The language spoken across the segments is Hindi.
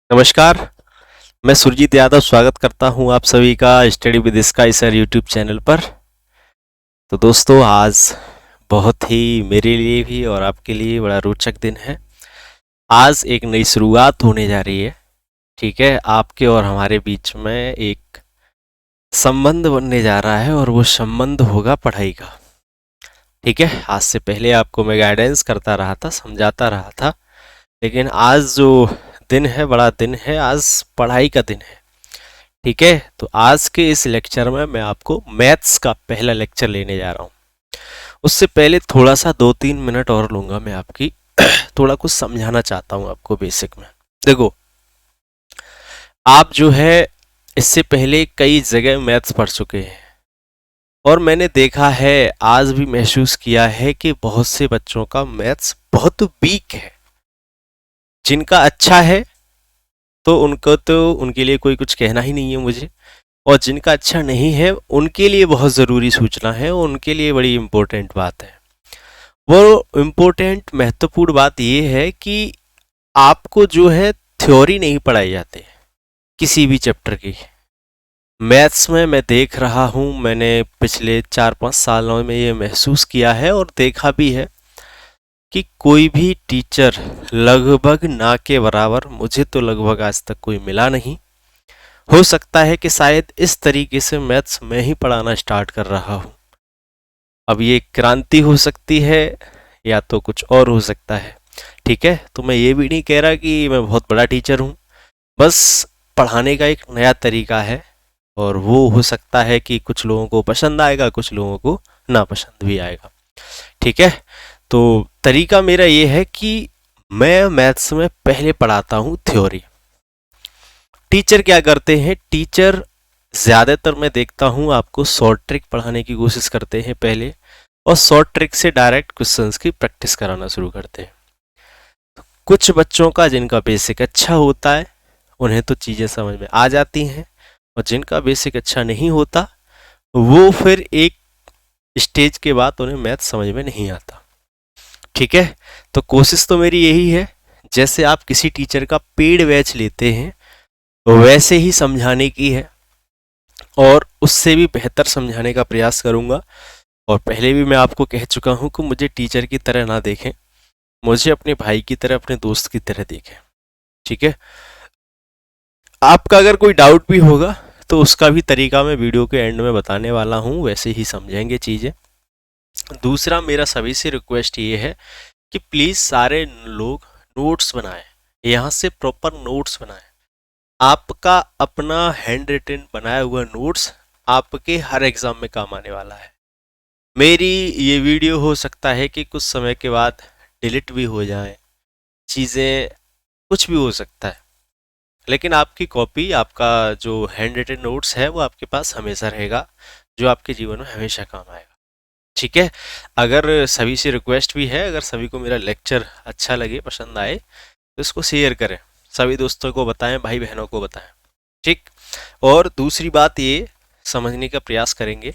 नमस्कार। मैं सुरजीत यादव स्वागत करता हूं आप सभी का study with sky sir YouTube channel पर। तो दोस्तों, आज बहुत ही मेरे लिए भी और आपके लिए बड़ा रोचक दिन है। आज एक नई शुरुआत होने जा रही है। ठीक है, आपके और हमारे बीच में एक संबंध बनने जा रहा है और वो संबंध होगा पढ़ाई का। ठीक है, आज से पहले आपको मैं गाइडेंस करता रहा था, समझाता रहा था, लेकिन आज जो दिन है, बड़ा दिन है, आज पढ़ाई का दिन है। ठीक है, तो आज के इस लेक्चर में मैं आपको मैथ्स का पहला लेक्चर लेने जा रहा हूँ। उससे पहले थोड़ा सा 2-3 मिनट और लूंगा मैं आपकी थोड़ा कुछ समझाना चाहता हूँ आपको बेसिक में। देखो, आप जो है इससे पहले कई जगह मैथ्स पढ़ चुके हैं और मैंने देखा है, आज भी महसूस किया है कि बहुत से बच्चों का मैथ्स बहुत वीक है। जिनका अच्छा है तो उनके लिए कोई कुछ कहना ही नहीं है मुझे, और जिनका अच्छा नहीं है उनके लिए बहुत ज़रूरी सूचना है, उनके लिए बड़ी इम्पोर्टेंट बात है। वो इम्पोर्टेंट महत्वपूर्ण बात ये है कि आपको जो है थ्योरी नहीं पढ़ाई जाती किसी भी चैप्टर की। मैथ्स में मैं देख रहा हूँ, मैंने पिछले 4-5 सालों में ये महसूस किया है और देखा भी है कि कोई भी टीचर लगभग ना के बराबर, मुझे तो लगभग आज तक कोई मिला नहीं। हो सकता है कि शायद इस तरीके से मैथ्स मैं ही पढ़ाना स्टार्ट कर रहा हूँ। अब ये क्रांति हो सकती है या तो कुछ और हो सकता है। ठीक है, तो मैं ये भी नहीं कह रहा कि मैं बहुत बड़ा टीचर हूँ, बस पढ़ाने का एक नया तरीका है और वो हो सकता है कि कुछ लोगों को पसंद आएगा, कुछ लोगों को नापसंद भी आएगा। ठीक है, तो तरीका मेरा ये है कि मैं मैथ्स में पहले पढ़ाता हूँ थ्योरी। टीचर क्या करते हैं, टीचर ज़्यादातर मैं देखता हूँ आपको शॉर्ट ट्रिक पढ़ाने की कोशिश करते हैं पहले, और शॉर्ट ट्रिक से डायरेक्ट क्वेश्चंस की प्रैक्टिस कराना शुरू करते हैं। कुछ बच्चों का जिनका बेसिक अच्छा होता है उन्हें तो चीज़ें समझ में आ जाती हैं, और जिनका बेसिक अच्छा नहीं होता वो फिर एक स्टेज के बाद उन्हें मैथ समझ में नहीं आता। ठीक है, तो कोशिश तो मेरी यही है, जैसे आप किसी टीचर का पेड बैच लेते हैं वैसे ही समझाने की है, और उससे भी बेहतर समझाने का प्रयास करूंगा। और पहले भी मैं आपको कह चुका हूं कि मुझे टीचर की तरह ना देखें, मुझे अपने भाई की तरह, अपने दोस्त की तरह देखें। ठीक है, आपका अगर कोई डाउट भी होगा तो उसका भी तरीका मैं वीडियो के एंड में बताने वाला हूं, वैसे ही समझेंगे चीज़ें। दूसरा, मेरा सभी से रिक्वेस्ट ये है कि प्लीज़ सारे लोग नोट्स बनाएं, यहाँ से प्रॉपर नोट्स बनाएं। आपका अपना हैंड रिटन बनाया हुआ नोट्स आपके हर एग्जाम में काम आने वाला है। मेरी ये वीडियो हो सकता है कि कुछ समय के बाद डिलीट भी हो जाए, चीज़ें कुछ भी हो सकता है, लेकिन आपकी कॉपी, आपका जो हैंड रिटन नोट्स है वो आपके पास हमेशा रहेगा, जो आपके जीवन में हमेशा काम आएगा। ठीक है, अगर सभी से रिक्वेस्ट भी है, अगर सभी को मेरा लेक्चर अच्छा लगे, पसंद आए, तो इसको शेयर करें, सभी दोस्तों को बताएं, भाई बहनों को बताएं। ठीक, और दूसरी बात ये समझने का प्रयास करेंगे,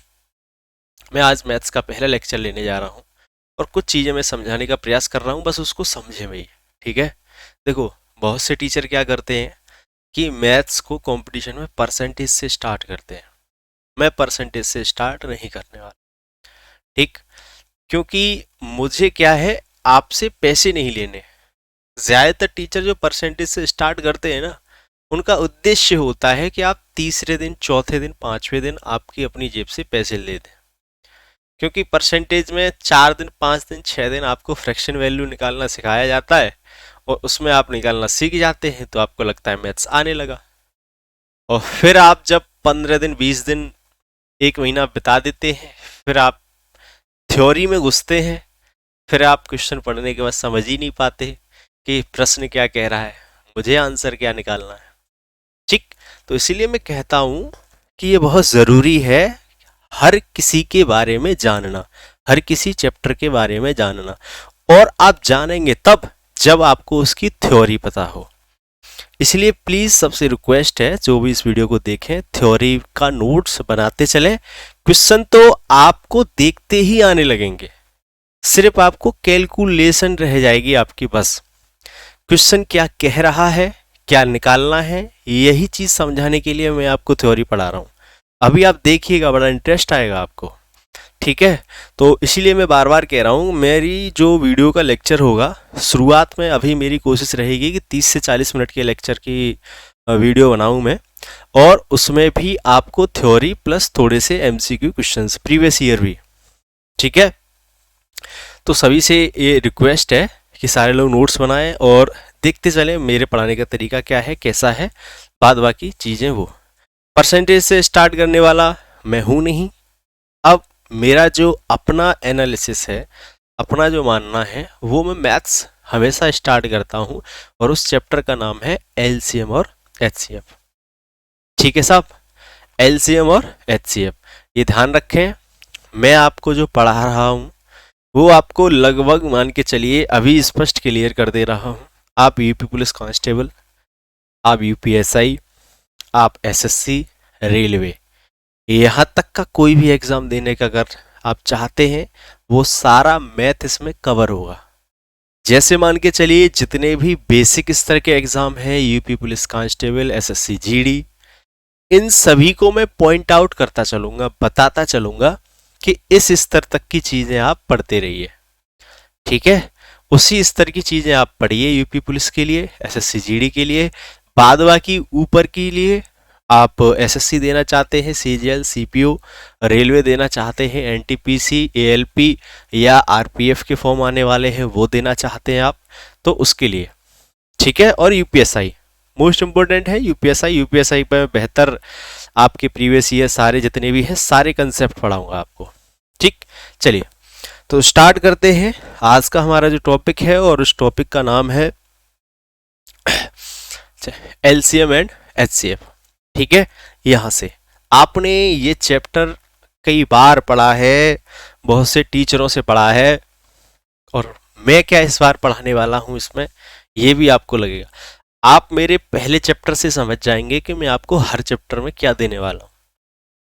मैं आज मैथ्स का पहला लेक्चर लेने जा रहा हूँ और कुछ चीज़ें मैं समझाने का प्रयास कर रहा हूँ, बस उसको समझे भई। ठीक है, देखो, बहुत से टीचर क्या करते हैं कि मैथ्स को कंपटीशन में परसेंटेज से स्टार्ट करते हैं। मैं परसेंटेज से स्टार्ट नहीं करने वाला। ठीक, क्योंकि मुझे क्या है, आपसे पैसे नहीं लेने। ज़्यादातर टीचर जो परसेंटेज से स्टार्ट करते हैं ना, उनका उद्देश्य होता है कि आप तीसरे दिन, चौथे दिन, पांचवें दिन आपकी अपनी जेब से पैसे ले दें। क्योंकि परसेंटेज में 4 दिन, 5 दिन, 6 दिन आपको फ्रैक्शन वैल्यू निकालना सिखाया जाता है, और उसमें आप निकालना सीख जाते हैं तो आपको लगता है मैथ्स आने लगा। और फिर आप जब 15 दिन, 20 दिन, 1 महीना बिता देते हैं, फिर आप थ्योरी में घुसते हैं, फिर आप क्वेश्चन पढ़ने के बाद समझ ही नहीं पाते कि प्रश्न क्या कह रहा है, मुझे आंसर क्या निकालना है। ठीक, तो इसीलिए मैं कहता हूं कि ये बहुत ज़रूरी है हर किसी के बारे में जानना, हर किसी चैप्टर के बारे में जानना, और आप जानेंगे तब जब आपको उसकी थ्योरी पता हो। इसलिए प्लीज़ सबसे रिक्वेस्ट है, जो भी इस वीडियो को देखें, थ्योरी का नोट्स बनाते चलें। क्वेश्चन तो आपको देखते ही आने लगेंगे, सिर्फ आपको कैलकुलेशन रह जाएगी आपकी बस। क्वेश्चन क्या कह रहा है, क्या निकालना है, यही चीज समझाने के लिए मैं आपको थ्योरी पढ़ा रहा हूँ। अभी आप देखिएगा, बड़ा इंटरेस्ट आएगा आपको। ठीक है, तो इसीलिए मैं बार बार कह रहा हूँ, मेरी जो वीडियो का लेक्चर होगा शुरुआत में, अभी मेरी कोशिश रहेगी कि 30 से 40 मिनट के लेक्चर की वीडियो बनाऊं मैं, और उसमें भी आपको थ्योरी प्लस थोड़े से एमसीक्यू क्वेश्चंस प्रीवियस ईयर भी। ठीक है, तो सभी से ये रिक्वेस्ट है कि सारे लोग नोट्स बनाएं और देखते चलें मेरे पढ़ाने का तरीका क्या है, कैसा है, बाद बाकी चीज़ें वो। परसेंटेज से स्टार्ट करने वाला मैं हूँ नहीं। अब मेरा जो अपना एनालिसिस है, अपना जो मानना है, वो मैं मैथ्स हमेशा स्टार्ट करता हूँ, और उस चैप्टर का नाम है एलसीएम और एचसीएफ। ठीक है साहब, एलसीएम और एचसीएफ, ये ध्यान रखें। मैं आपको जो पढ़ा रहा हूँ वो आपको लगभग मान के चलिए अभी स्पष्ट क्लियर कर दे रहा हूँ। आप यूपी पुलिस कांस्टेबल, आप यूपीएसआई, आप एसएससी, रेलवे, यहाँ तक का कोई भी एग्जाम देने का अगर आप चाहते हैं, वो सारा मैथ इसमें कवर होगा। जैसे मान के चलिए जितने भी बेसिक स्तर के एग्जाम हैं, UP police constable, SSC GD, इन सभी को मैं पॉइंट आउट करता चलूंगा, बताता चलूंगा कि इस स्तर तक की चीजें आप पढ़ते रहिए। ठीक है, उसी स्तर की चीजें आप पढ़िए यूपी पुलिस के लिए, एसएससी जीडी के लिए। बाद बाकी ऊपर के लिए आप एसएससी देना चाहते हैं, सीजीएल, सीपीओ, रेलवे देना चाहते हैं, एनटीपीसी, एएलपी या आरपीएफ के फॉर्म आने वाले हैं वो देना चाहते हैं आप, तो उसके लिए। ठीक है, और यूपीएसआई मोस्ट इंपॉर्टेंट है। यूपीएसआई, यूपीएसआई पर बेहतर आपके प्रीवियस ईयर सारे जितने भी हैं सारे कंसेप्ट पढ़ाऊंगा आपको। ठीक, चलिए तो स्टार्ट करते हैं आज का हमारा जो टॉपिक है, और उस टॉपिक का नाम है एलसीएम एंड एचसीएफ। ठीक है, यहां से आपने ये चैप्टर कई बार पढ़ा है, बहुत से टीचरों से पढ़ा है, और मैं क्या इस बार पढ़ाने वाला हूं इसमें ये भी आपको लगेगा। आप मेरे पहले चैप्टर से समझ जाएंगे कि मैं आपको हर चैप्टर में क्या देने वाला हूं।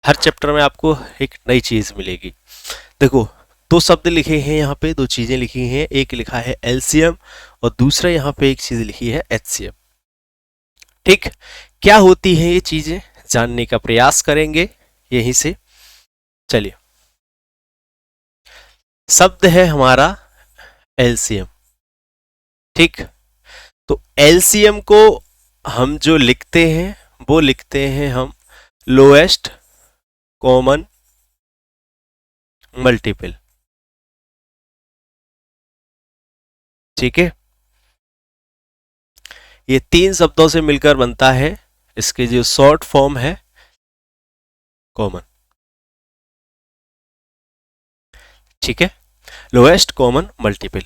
हर चैप्टर में आपको एक नई चीज मिलेगी। देखो, दो शब्द लिखे हैं यहाँ पे, दो चीजें लिखी हैं, एक लिखा है एलसीएम और दूसरा यहाँ पे एक चीज लिखी है एचसीएफ। ठीक, क्या होती है ये चीजें जानने का प्रयास करेंगे यहीं से। चलिए, शब्द है हमारा एलसीएम। ठीक, तो एलसीएम को हम जो लिखते हैं वो लिखते हैं हम लोएस्ट कॉमन मल्टीपल। ठीक है, ये तीन शब्दों से मिलकर बनता है, इसके जो शॉर्ट फॉर्म है कॉमन। ठीक है, लोएस्ट कॉमन मल्टीपल,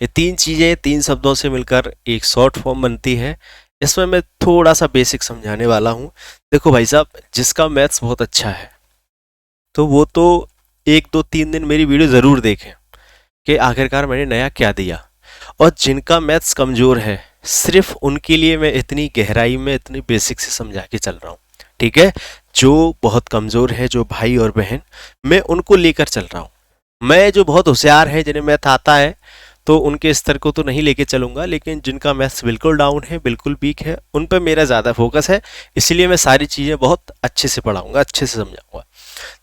ये तीन चीजें तीन शब्दों से मिलकर एक शॉर्ट फॉर्म बनती है। इसमें मैं थोड़ा सा बेसिक समझाने वाला हूं। देखो भाई साहब, जिसका मैथ्स बहुत अच्छा है तो वो तो 1 2 3 दिन मेरी वीडियो जरूर देखें कि आखिरकार मैंने नया क्या दिया, और जिनका मैथ्स कमजोर है सिर्फ उनके लिए मैं इतनी गहराई में इतनी बेसिक से समझा के चल रहा हूँ। ठीक है, जो बहुत कमजोर है, जो भाई और बहन, मैं उनको लेकर चल रहा हूँ। मैं जो बहुत होशियार है, जिन्हें मैथ आता है, तो उनके स्तर को तो नहीं लेके चलूंगा, लेकिन जिनका मैथ्स बिल्कुल डाउन है, बिल्कुल वीक है, उन पर मेरा ज़्यादा फोकस है। इसलिए मैं सारी चीज़ें बहुत अच्छे से पढ़ाऊंगा, अच्छे से समझाऊंगा।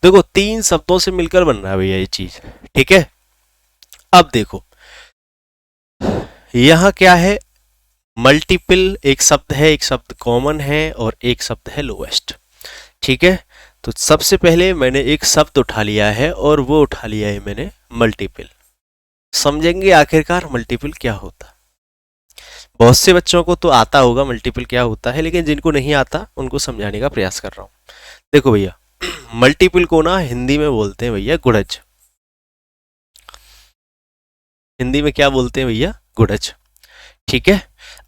देखो, तीन शब्दों से मिलकर बन रहा है भैया ये चीज़। ठीक है, अब देखो यहाँ क्या है, मल्टीपल एक शब्द है, एक शब्द कॉमन है और एक शब्द है लोएस्ट। ठीक है, तो सबसे पहले मैंने एक शब्द उठा लिया है और वो उठा लिया है मैंने मल्टीपल। समझेंगे आखिरकार मल्टीपल क्या होता। बहुत से बच्चों को तो आता होगा मल्टीपल क्या होता है, लेकिन जिनको नहीं आता उनको समझाने का प्रयास कर रहा हूं। देखो भैया, मल्टीपल को ना हिंदी में बोलते हैं भैया गुणज। हिंदी में क्या बोलते हैं भैया? गुणज। ठीक है,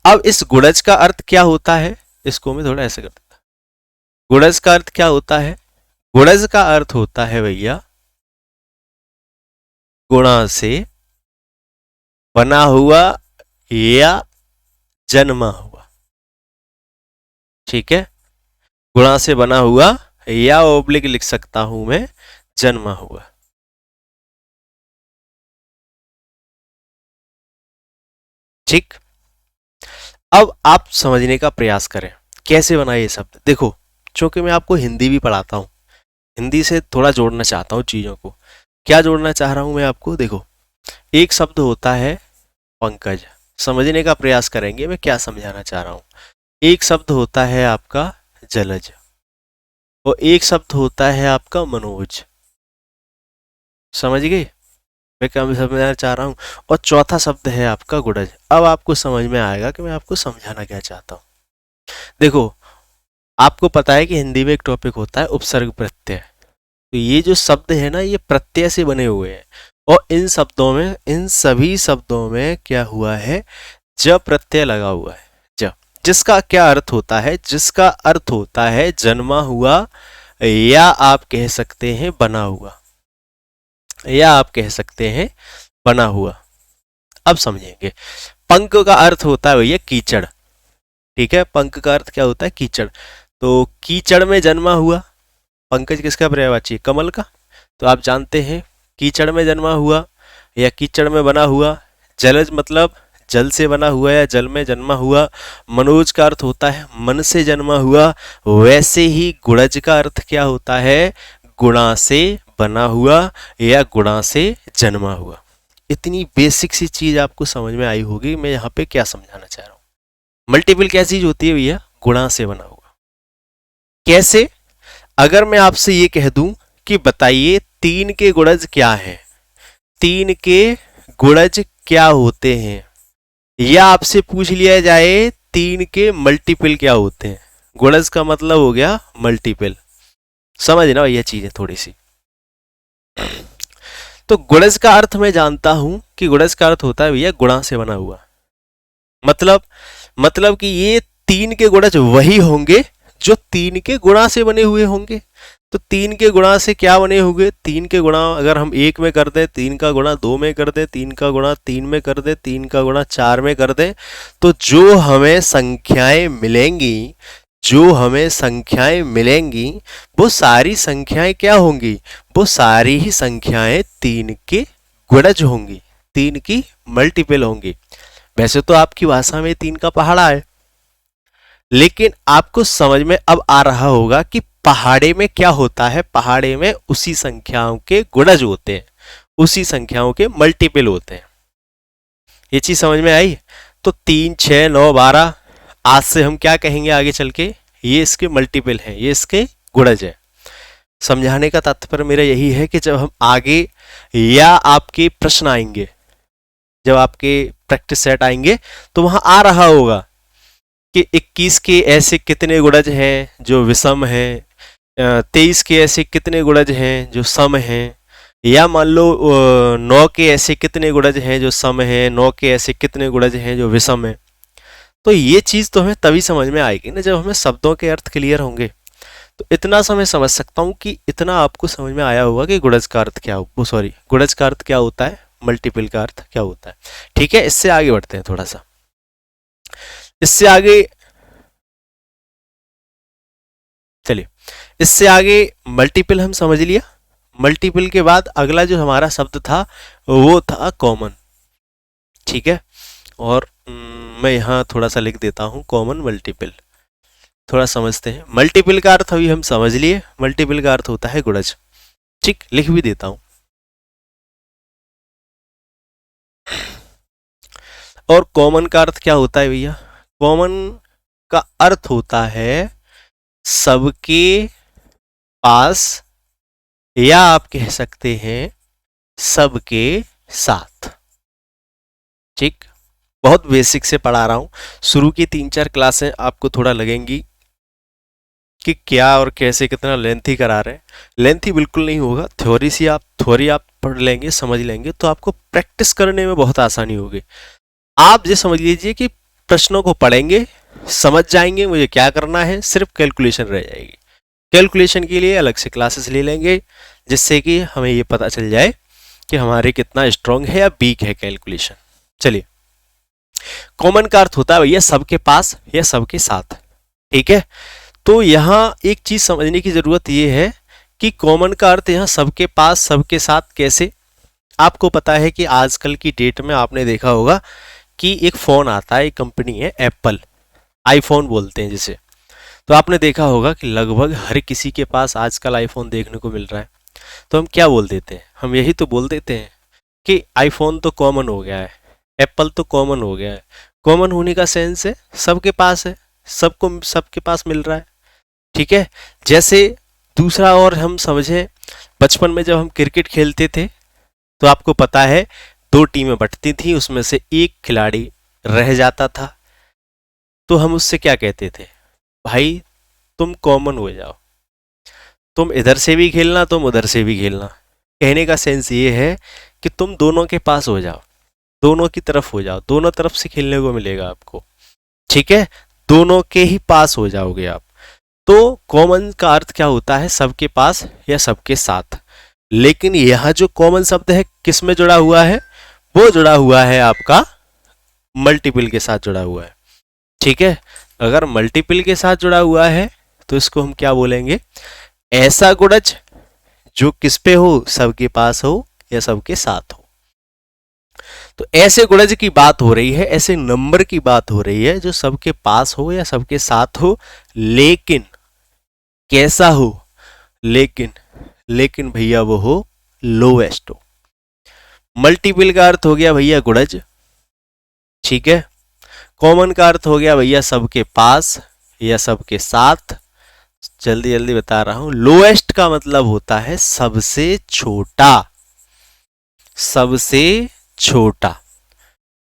अब इस गुणज का अर्थ क्या होता है, इसको मैं थोड़ा ऐसे कर देता। गुणज का अर्थ क्या होता है? गुणज का अर्थ होता है भैया गुणा से बना हुआ या जन्मा हुआ। ठीक है, गुणा से बना हुआ या ओब्लिक लिख सकता हूं मैं जन्मा हुआ। ठीक, अब आप समझने का प्रयास करें कैसे बनाए ये शब्द। देखो, चूंकि मैं आपको हिंदी भी पढ़ाता हूँ, हिंदी से थोड़ा जोड़ना चाहता हूँ चीज़ों को। क्या जोड़ना चाह रहा हूँ मैं आपको? देखो, एक शब्द होता है पंकज, समझने का प्रयास करेंगे मैं क्या समझाना चाह रहा हूँ। एक शब्द होता है आपका जलज, और एक शब्द होता है आपका मनोज। समझ गए मैं क्या समझाना चाह रहा हूँ? और चौथा शब्द है आपका गुड़ज। अब आपको समझ में आएगा कि मैं आपको समझाना क्या चाहता हूँ। देखो, आपको पता है कि हिंदी में एक टॉपिक होता है उपसर्ग प्रत्यय। तो ये जो शब्द है ना, ये प्रत्यय से बने हुए हैं, और इन शब्दों में, इन सभी शब्दों में क्या हुआ है, ज प्रत्यय लगा हुआ है। ज, जिसका क्या अर्थ होता है? जिसका अर्थ होता है जन्मा हुआ, या आप कह सकते हैं बना हुआ, या आप कह सकते हैं बना हुआ। अब समझेंगे। पंक का अर्थ होता है भैया कीचड़। ठीक है, पंक का अर्थ क्या होता है? कीचड़। तो कीचड़ में जन्मा हुआ, पंकज किसका पर्यायवाची है? कमल का। तो आप जानते हैं कीचड़ में जन्मा हुआ या कीचड़ में बना हुआ। जलज मतलब जल से बना हुआ या जल में जन्मा हुआ। मनोज का अर्थ होता है मन से जन्मा हुआ। वैसे ही गुणज का अर्थ क्या होता है? गुणा से बना हुआ या गुणा से जन्मा हुआ। इतनी बेसिक सी चीज आपको समझ में आई होगी मैं यहाँ पे क्या समझाना चाह रहा हूँ। मल्टीपल क्या चीज होती है भैया? गुणा से बना हुआ। कैसे? अगर मैं आपसे ये कह दूं कि बताइए तीन के गुणज क्या हैं, तीन के गुणज क्या होते हैं, या आपसे पूछ लिया जाए तीन के मल्टीपल क्या होते हैं। गुणज का मतलब हो गया मल्टीपल। समझना ये चीजें थोड़ी सी। तो गुणज का अर्थ मैं जानता हूं कि गुणज का अर्थ होता है भैया गुणा से बना हुआ। मतलब कि ये तीन के गुणज वही होंगे जो तीन के गुणा से बने हुए होंगे। तो तीन के गुणा से क्या बने होंगे? तीन के गुणा अगर हम एक में कर दें, तीन का गुणा दो में कर दें, तीन का गुणा तीन में कर दें, तीन का गुणा चार में कर दें, तो जो हमें संख्याएं मिलेंगी, जो हमें संख्याएं मिलेंगी, वो सारी संख्याएं क्या होंगी? वो सारी ही संख्याएं तीन के गुणज होंगी, तीन की मल्टीपल होंगी। वैसे तो आपकी भाषा में तीन का पहाड़ा है, लेकिन आपको समझ में अब आ रहा होगा कि पहाड़े में क्या होता है। पहाड़े में उसी संख्याओं के गुणज होते हैं, उसी संख्याओं के मल्टीपल होते हैं। ये चीज समझ में आई? तो 3, 6, 9, 12, आज से हम क्या कहेंगे आगे चल के? ये इसके मल्टीपल हैं, ये इसके गुणज है। समझाने का तात्पर्य मेरा यही है कि जब हम आगे या आपके प्रश्न आएंगे, जब आपके प्रैक्टिस सेट आएंगे, तो वहां आ रहा होगा कि 21 के ऐसे कितने गुणज हैं जो विषम हैं, 23 के ऐसे कितने गुणज हैं जो सम हैं, या मान लो 9 के ऐसे कितने गुणज हैं जो सम हैं, 9 के ऐसे कितने गुणज हैं जो विषम हैं। तो ये चीज तो हमें तभी समझ में आएगी ना जब हमें शब्दों के अर्थ क्लियर होंगे। तो इतना सा मैं समझ सकता हूँ कि इतना आपको समझ में आया होगा कि गुणज का अर्थ क्या हो, सॉरी, गुणज का अर्थ क्या होता है, मल्टीपल का अर्थ क्या होता है। ठीक है, इससे आगे बढ़ते हैं थोड़ा सा। इससे आगे चलिए, इससे आगे मल्टीपल हम समझ लिया। मल्टीपल के बाद अगला जो हमारा शब्द था वो था कॉमन। ठीक है, और मैं यहाँ थोड़ा सा लिख देता हूँ कॉमन मल्टीपल, थोड़ा समझते हैं। मल्टीपल का अर्थ अभी हम समझ लिए, मल्टीपल का अर्थ होता है गुणज। ठीक, लिख भी देता हूँ। और कॉमन का अर्थ क्या होता है भैया? कॉमन का अर्थ होता है सबके पास, या आप कह सकते हैं सबके साथ। ठीक, बहुत बेसिक से पढ़ा रहा हूं। शुरू की 3-4 क्लासें आपको थोड़ा लगेंगी कि क्या और कैसे, कितना लेंथी करा रहे हैं। लेंथी बिल्कुल नहीं होगा। थ्योरी आप पढ़ लेंगे, समझ लेंगे, तो आपको प्रैक्टिस करने में बहुत आसानी होगी। आप ये समझ लीजिए कि प्रश्नों को पढ़ेंगे, समझ जाएंगे मुझे क्या करना है, सिर्फ कैलकुलेशन रह जाएगी। कैलकुलेशन के लिए अलग से क्लासेस ले लेंगे, जिससे कि हमें ये पता चल जाए कि हमारे कितना स्ट्रांग है या वीक है कैलकुलेशन। चलिए, कॉमन का अर्थ होता है भैया सबके पास या सबके साथ। ठीक है, तो यहाँ एक चीज समझने की जरूरत ये है कि कॉमन का अर्थ यहाँ सबके पास, सबके साथ कैसे। आपको पता है कि आजकल की डेट में आपने देखा होगा कि एक फ़ोन आता है, एक कंपनी है एप्पल, आईफोन बोलते हैं जिसे। तो आपने देखा होगा कि लगभग हर किसी के पास आजकल आईफोन देखने को मिल रहा है। तो हम क्या बोल देते हैं, हम यही तो बोल देते हैं कि आईफोन तो कॉमन हो गया है, एप्पल तो कॉमन हो गया है। कॉमन होने का सेंस है सबके पास है, सबको सबके पास मिल रहा है, ठीक है। जैसे दूसरा और हम समझें, बचपन में जब हम क्रिकेट खेलते थे तो आपको पता है 2 टीमें बंटती थी, उसमें से एक खिलाड़ी रह जाता था। तो हम उससे क्या कहते थे, भाई तुम कॉमन हो जाओ, तुम इधर से भी खेलना, तुम उधर से भी खेलना। कहने का सेंस ये है कि तुम दोनों के पास हो जाओ, दोनों की तरफ हो जाओ, दोनों तरफ से खेलने को मिलेगा आपको, ठीक है। दोनों के ही पास हो जाओगे आप। तो कॉमन का अर्थ क्या होता है, सबके पास या सबके साथ। लेकिन यहां जो कॉमन शब्द है किस में जुड़ा हुआ है, वो जुड़ा हुआ है आपका मल्टीपल के साथ जुड़ा हुआ है, ठीक है। अगर मल्टीपल के साथ जुड़ा हुआ है तो इसको हम क्या बोलेंगे, ऐसा गुणज जो किस पे हो, सबके पास हो या सबके साथ हो। तो ऐसे गुणज की बात हो रही है, ऐसे नंबर की बात हो रही है जो सबके पास हो या सबके साथ हो, लेकिन कैसा हो, लेकिन भैया वो हो लोएस्ट हो। मल्टीपल का अर्थ हो गया भैया गुणज, ठीक है। कॉमन का अर्थ हो गया भैया सबके पास या सबके साथ। जल्दी जल्दी बता रहा हूं, लोएस्ट का मतलब होता है सबसे छोटा, सबसे छोटा।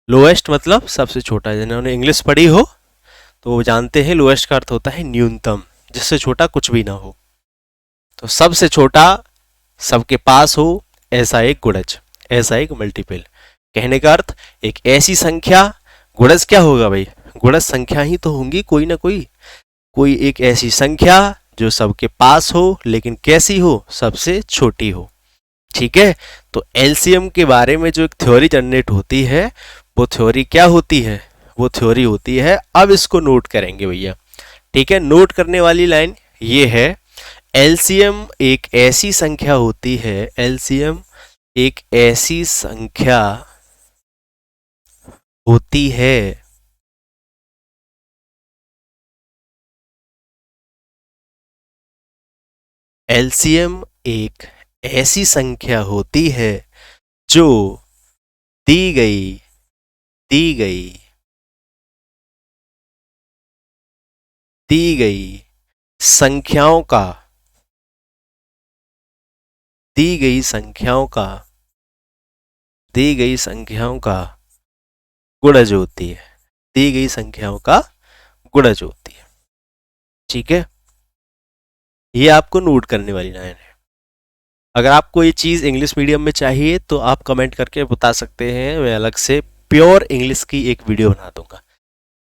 लोएस्ट मतलब सबसे छोटा, जिन्होंने इंग्लिश पढ़ी हो तो वो जानते हैं लोएस्ट का अर्थ होता है न्यूनतम, जिससे छोटा कुछ भी ना हो। तो सबसे छोटा सबके पास हो, ऐसा एक गुणज, ऐसा एक मल्टीपल। कहने का अर्थ एक ऐसी संख्या, गुणज क्या होगा भाई, गुणज संख्या ही तो होंगी कोई ना कोई एक ऐसी संख्या जो सबके पास हो लेकिन कैसी हो, सबसे छोटी हो, ठीक है। तो एलसीएम के बारे में जो एक थ्योरी जनरेट होती है, वो थ्योरी क्या होती है, वो थ्योरी होती है, अब इसको नोट करेंगे भैया, ठीक है। नोट करने वाली लाइन ये है, एलसीएम एक ऐसी संख्या होती है, एलसीएम एक ऐसी संख्या होती है एलसीएम एक ऐसी संख्या होती है जो दी गई दी गई दी गई संख्याओं का दी गई संख्याओं का दी गई संख्याओं का गुणज होती है, दी गई संख्याओं का गुणज होती है, ठीक है। ये आपको नोट करने वाली लाइन है। अगर आपको ये चीज इंग्लिश मीडियम में चाहिए तो आप कमेंट करके बता सकते हैं, मैं अलग से प्योर इंग्लिश की एक वीडियो बना दूंगा,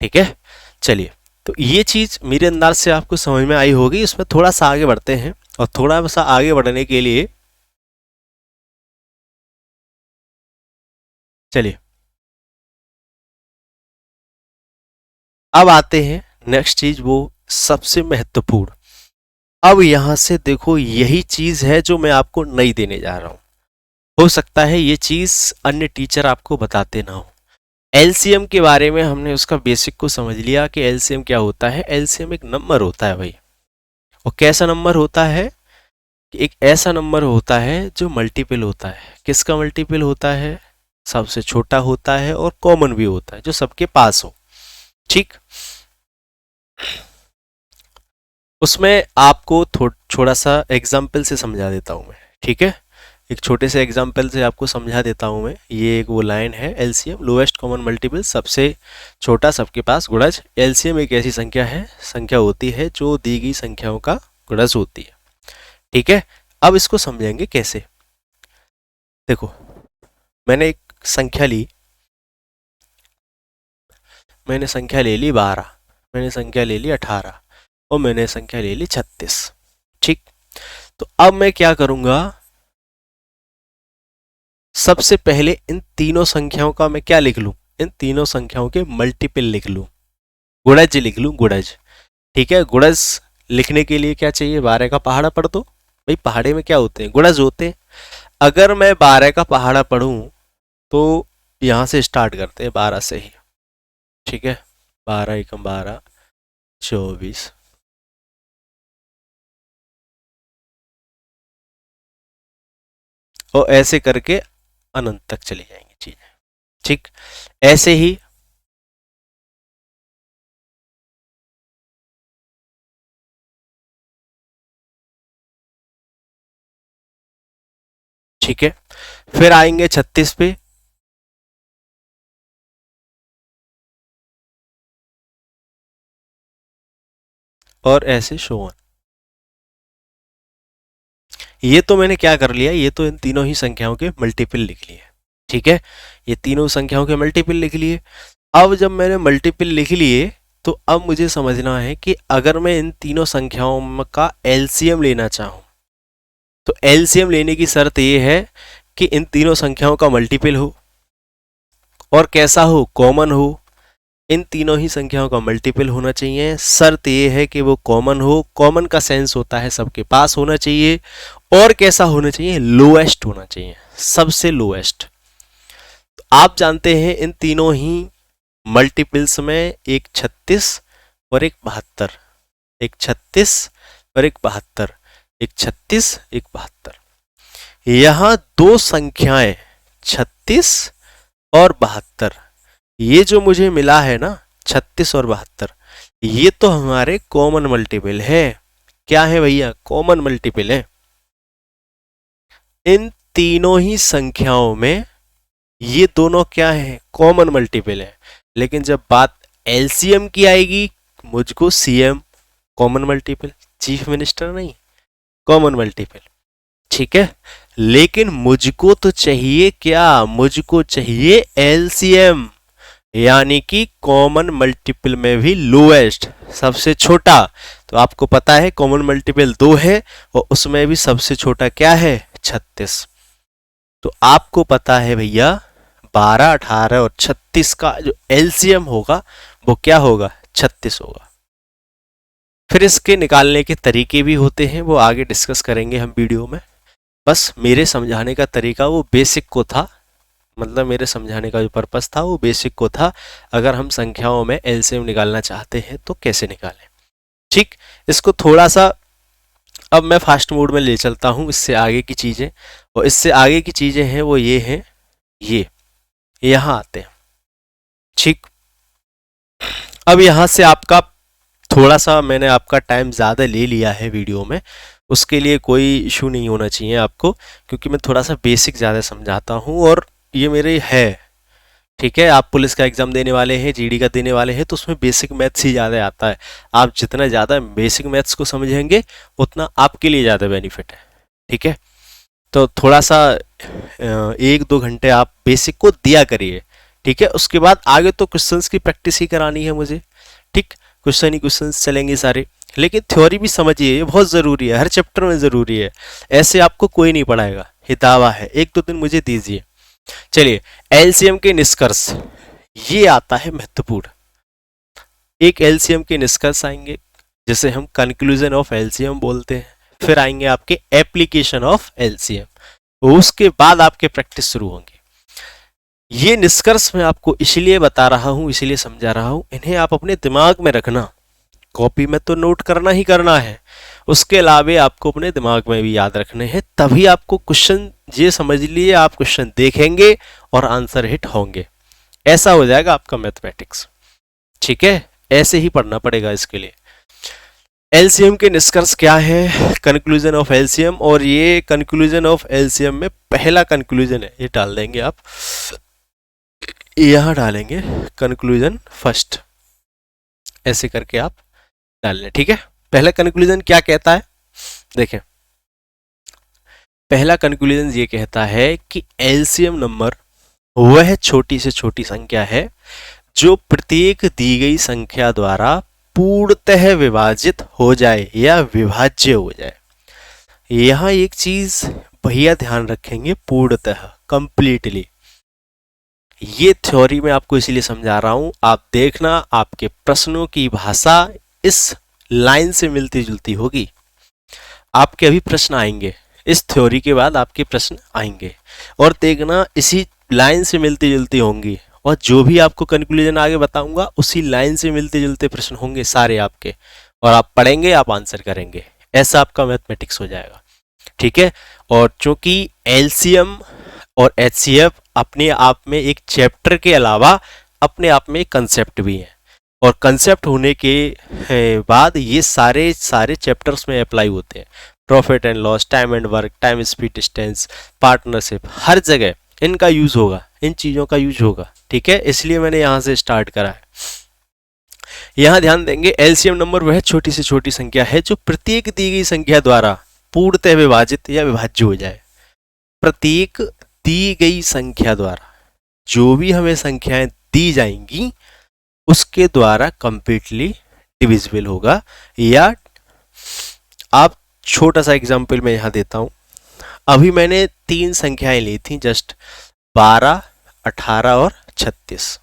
ठीक है। चलिए, तो ये चीज मेरे अंदाज से आपको समझ में आई होगी। इसमें थोड़ा सा आगे बढ़ते हैं, और थोड़ा सा आगे बढ़ने के लिए चलिए अब आते हैं नेक्स्ट चीज, वो सबसे महत्वपूर्ण। अब यहां से देखो, यही चीज है जो मैं आपको नहीं देने जा रहा हूं। हो सकता है ये चीज अन्य टीचर आपको बताते ना हो। एलसीएम के बारे में हमने उसका बेसिक को समझ लिया कि एलसीएम क्या होता है। एलसीएम एक नंबर होता है भाई, और कैसा नंबर होता है, एक ऐसा नंबर होता है जो मल्टीपल होता है। किसका मल्टीपल होता है, सबसे छोटा होता है और कॉमन भी होता है, जो सबके पास हो, ठीक। उसमें आपको थोड़ा सा एग्जाम्पल से समझा देता हूं मैं, ठीक है। एक छोटे से एग्जाम्पल से आपको समझा देता हूं मैं। ये एक वो लाइन है, एलसीएम लोएस्ट कॉमन मल्टीपल, सबसे छोटा सबके पास गुणज। एलसीएम एक ऐसी संख्या होती है जो दी गई संख्याओं का गुणज होती है, ठीक है। अब इसको समझेंगे कैसे। देखो, मैंने एक संख्या ली, मैंने संख्या ले ली 12, मैंने संख्या ले ली 18, और मैंने संख्या ले ली 36, ठीक। तो अब मैं क्या करूंगा, सबसे पहले इन तीनों संख्याओं का मैं क्या लिख लूं, इन तीनों संख्याओं के मल्टीपल लिख लूं, गुणज लिख लूं, गुणज, ठीक है। गुणज लिखने के लिए क्या चाहिए, 12 का पहाड़ा पढ़ दो भाई। पहाड़े में क्या होते हैं, गुणज होते हैं। अगर मैं 12 का पहाड़ा पढ़ूं तो यहां से स्टार्ट करते हैं 12 से ही, ठीक है, 12 एकम 12, 24, और ऐसे करके अनंत तक चली जाएंगी चीजें। ठीक, ऐसे ही ठीक है, फिर आएंगे 36 पे, और ऐसे शो ऑन। ये तो मैंने क्या कर लिया, ये तो इन तीनों ही संख्याओं के मल्टीपल लिख लिए। ठीक है, ये तीनों संख्याओं के मल्टीपल लिख लिए। अब जब मैंने मल्टीपल लिख लिए तो अब मुझे समझना है कि अगर मैं इन तीनों संख्याओं का एलसीएम लेना चाहूं तो एलसीएम लेने की शर्त ये है कि इन तीनों संख्याओं का मल्टीपल हो, और कैसा हो, कॉमन हो। इन तीनों ही संख्याओं का मल्टीपल होना चाहिए। शर्त ये है कि वो कॉमन हो। कॉमन का सेंस होता है सबके पास होना चाहिए, और कैसा होना चाहिए, लोएस्ट होना चाहिए, सबसे लोएस्ट। तो आप जानते हैं इन तीनों ही मल्टीपल्स में एक 36 और एक 72, एक 36 और एक 72, एक 36 एक 72। यहां दो संख्याएं 36 और 72, ये जो मुझे मिला है ना 36 और 72, ये तो हमारे कॉमन मल्टीपल है। क्या है भैया, कॉमन मल्टीपल है। इन तीनों ही संख्याओं में ये दोनों क्या है, कॉमन मल्टीपल है। लेकिन जब बात एलसीएम की आएगी, मुझको CM, common multiple, chief minister नहीं, कॉमन मल्टीपल। ठीक है, लेकिन मुझको तो चाहिए क्या, मुझको चाहिए एलसीएम, यानी कि कॉमन मल्टीपल में भी लोएस्ट, सबसे छोटा। तो आपको पता है कॉमन मल्टीपल 2 है, और उसमें भी सबसे छोटा क्या है, 36। तो आपको पता है भैया 12, 18 और 36 का जो एलसीएम होगा वो क्या होगा, 36 होगा। फिर इसके निकालने के तरीके भी होते हैं, वो आगे डिस्कस करेंगे हम वीडियो में। बस मेरे समझाने का तरीका वो बेसिक को था, मतलब मेरे समझाने का जो पर्पस था वो बेसिक को था। अगर हम संख्याओं में एलसीएम निकालना चाहते हैं तो कैसे निकालें। ठीक, इसको थोड़ा सा अब मैं फास्ट मोड में ले चलता हूं, इससे आगे की चीजें, और इससे आगे की चीजें हैं वो ये हैं, ये यहां आते हैं। ठीक, अब यहां से आपका थोड़ा सा मैंने आपका टाइम ज़्यादा ले लिया है वीडियो में, उसके लिए कोई इशू नहीं होना चाहिए आपको, क्योंकि मैं थोड़ा सा बेसिक ज़्यादा समझाता हूँ और ये मेरे है। ठीक है, आप पुलिस का एग्जाम देने वाले हैं, जीडी का देने वाले हैं, तो उसमें बेसिक मैथ्स ही ज़्यादा आता है। आप जितना ज़्यादा बेसिक मैथ्स को समझेंगे उतना आपके लिए ज़्यादा बेनिफिट है। ठीक है, तो थोड़ा सा 1-2 घंटे आप बेसिक को दिया करिए। ठीक है, उसके बाद आगे तो क्वेश्चंस की प्रैक्टिस ही करानी है मुझे। ठीक, क्वेश्चन ही क्वेश्चन चलेंगे सारे, लेकिन थ्योरी भी समझिए, ये बहुत ज़रूरी है, हर चैप्टर में ज़रूरी है। ऐसे आपको कोई नहीं पढ़ाएगा, ये दावा है। 1-2 दिन मुझे दीजिए। चलिए, एलसीएम के निष्कर्ष, ये आता है महत्वपूर्ण। एक एलसीएम के निष्कर्ष आएंगे जिसे हम कंक्लूजन ऑफ एलसीएम बोलते हैं। फिर आएंगे आपके एप्लीकेशन ऑफ एलसीएम, उसके बाद आपके प्रैक्टिस शुरू होंगे। ये निष्कर्ष मैं आपको इसलिए बता रहा हूं, इसलिए समझा रहा हूं, इन्हें आप अपने दिमाग में रखना। कॉपी में तो नोट करना ही करना है, उसके अलावा आपको अपने दिमाग में भी याद रखने हैं, तभी आपको क्वेश्चन, ये समझ लिए, आप क्वेश्चन देखेंगे और आंसर हिट होंगे। ऐसा हो जाएगा आपका मैथमेटिक्स। ठीक है, ऐसे ही पढ़ना पड़ेगा इसके लिए। एलसीएम के निष्कर्ष क्या है, कंक्लूजन ऑफ एलसीएम, और ये कंक्लूजन ऑफ एलसीएम में पहला कंक्लूजन है, ये डाल देंगे आप, यहां डालेंगे कंक्लूजन फर्स्ट, ऐसे करके आप डाल लें। ठीक है, पहला कंक्लूजन क्या कहता है, देखें। पहला कंक्लूजन ये कहता है कि एलसीएम नंबर वह छोटी से छोटी संख्या है जो प्रत्येक दी गई संख्या द्वारा पूर्णतः विभाजित हो जाए या विभाज्य हो जाए। यहां एक चीज भैया ध्यान रखेंगे, पूर्णतः, कंप्लीटली। ये थ्योरी मैं आपको इसलिए समझा रहा हूं, आप देखना आपके प्रश्नों की भाषा इस लाइन से मिलती जुलती होगी। आपके अभी प्रश्न आएंगे, इस थ्योरी के बाद आपके प्रश्न आएंगे, और देखना इसी लाइन से मिलती जुलती होंगी, और जो भी आपको कंक्लूजन आगे बताऊंगा उसी लाइन से मिलते जुलते प्रश्न होंगे सारे आपके, और आप पढ़ेंगे, आप आंसर करेंगे, ऐसा आपका मैथमेटिक्स हो जाएगा। ठीक है। और चूंकि एलसीएम और एचसीएफ अपने आप में एक चैप्टर के अलावा अपने आप में एक कंसेप्ट भी है, और कंसेप्ट होने के बाद ये सारे सारे चैप्टर्स में अप्लाई होते हैं। Profit and loss, time and work, time speed distance, partnership, हर जगह इनका यूज होगा, इन चीजों का यूज होगा। ठीक है, इसलिए मैंने यहां से स्टार्ट करा है। यहां ध्यान देंगे, एलसीएम नंबर वह छोटी से छोटी संख्या है जो प्रत्येक दी गई संख्या द्वारा पूर्णतः विभाजित या विभाज्य हो जाए। प्रत्येक दी गई संख्या द्वारा, जो भी हमें संख्याएं दी जाएंगी उसके द्वारा कंप्लीटली डिविजिबल होगा। या आप छोटा सा एग्जांपल मैं यहां देता हूं। अभी मैंने 3 संख्याएं ली थी, जस्ट 12, 18 और 36।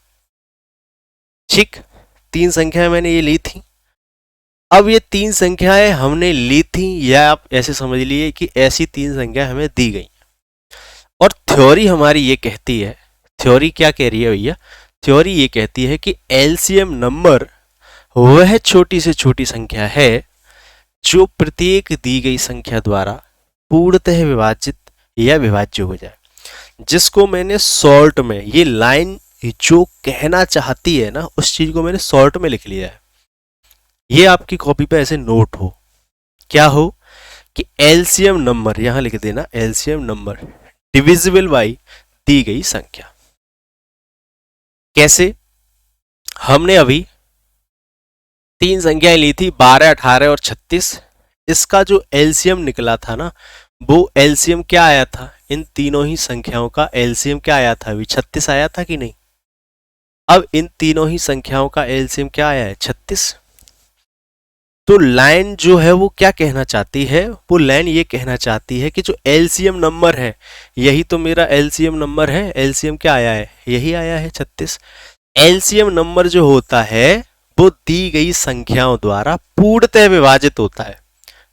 ठीक, 3 संख्याएं मैंने ये ली थी। अब ये 3 संख्याएं हमने ली थी, या आप ऐसे समझ लीजिए कि ऐसी 3 संख्याएं हमें दी गई, और थ्योरी हमारी ये कहती है, थ्योरी क्या कह रही है भैया, थ्योरी ये कहती है कि एलसीएम नंबर वह छोटी से छोटी संख्या है जो प्रत्येक दी गई संख्या द्वारा पूर्णतः विभाजित या विभाज्य हो जाए। जिसको मैंने शॉर्ट में, ये लाइन जो कहना चाहती है ना, उस चीज को मैंने शॉर्ट में लिख लिया है। ये आपकी कॉपी पे ऐसे नोट हो, क्या हो कि एलसीएम नंबर, यहां लिख देना LCM number divisible by the गई संख्या। कैसे? हमने अभी 3 संख्याएं ली थी, 12, 18 और 36। इसका जो एलसीएम निकला था ना, वो एलसीएम क्या आया था, इन तीनों ही संख्याओं का एलसीएम क्या आया था, अभी 36 आया था कि नहीं। अब इन तीनों ही संख्याओं का एलसीएम क्या आया है, 36। तो लाइन जो है वो क्या कहना चाहती है, वो लाइन ये कहना चाहती है कि जो एलसीएम नंबर है, यही तो मेरा एलसीएम नंबर है। एलसीएम क्या आया है, यही आया है 36। एलसीएम नंबर जो होता है वो दी गई संख्याओं द्वारा पूर्णतः विभाजित होता है,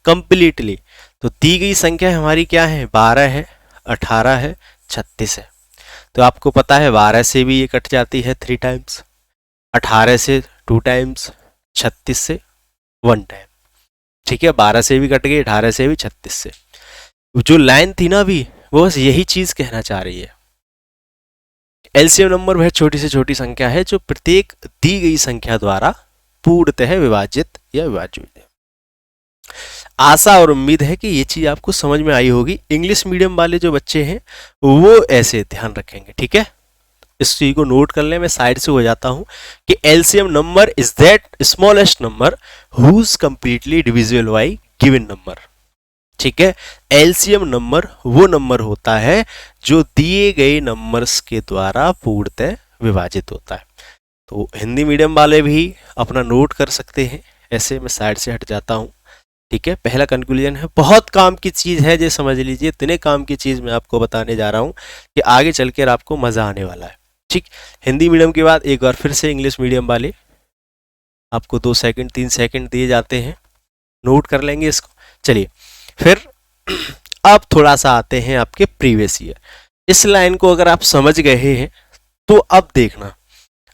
कंप्लीटली। तो दी गई संख्या हमारी क्या है, 12 है, 18 है, 36 है। तो आपको पता है 12 से भी ये कट जाती है 3 टाइम्स, 18 से 2 टाइम्स, 36 से 1 टाइम। ठीक है, 12 से भी कट गई, 18 से भी, 36 से। जो लाइन थी ना अभी, वो बस यही चीज कहना चाह रही है। एलसीएम नंबर वह छोटी से छोटी संख्या है जो प्रत्येक दी गई संख्या द्वारा पूर्णतः विभाजित या विभाज्य है। आशा और उम्मीद है कि ये चीज आपको समझ में आई होगी। इंग्लिश मीडियम वाले जो बच्चे हैं वो ऐसे ध्यान रखेंगे। ठीक है, इस चीज को नोट कर लें। मैं साइड से हो जाता हूं कि LCM number is that smallest number whose completely divisible by given number. ठीक है, एलसीएम नंबर वो नंबर होता है जो दिए गए नंबर्स के द्वारा पूर्णतः विभाजित होता है। तो हिंदी मीडियम वाले भी अपना नोट कर सकते हैं। ऐसे मैं साइड से हट जाता हूं। ठीक है, पहला कंक्लूजन है, बहुत काम की चीज है, ये समझ लीजिए। इतने काम की चीज मैं आपको बताने जा रहा हूं कि आगे चलकर आपको मजा आने वाला है। ठीक, हिंदी मीडियम के बाद एक बार फिर से इंग्लिश मीडियम वाले, आपको 2 सेकंड 3 सेकंड दिए जाते हैं, नोट कर लेंगे इसको। चलिए फिर अब थोड़ा सा आते हैं आपके प्रीवियस ईयर। इस लाइन को अगर आप समझ गए हैं तो अब देखना,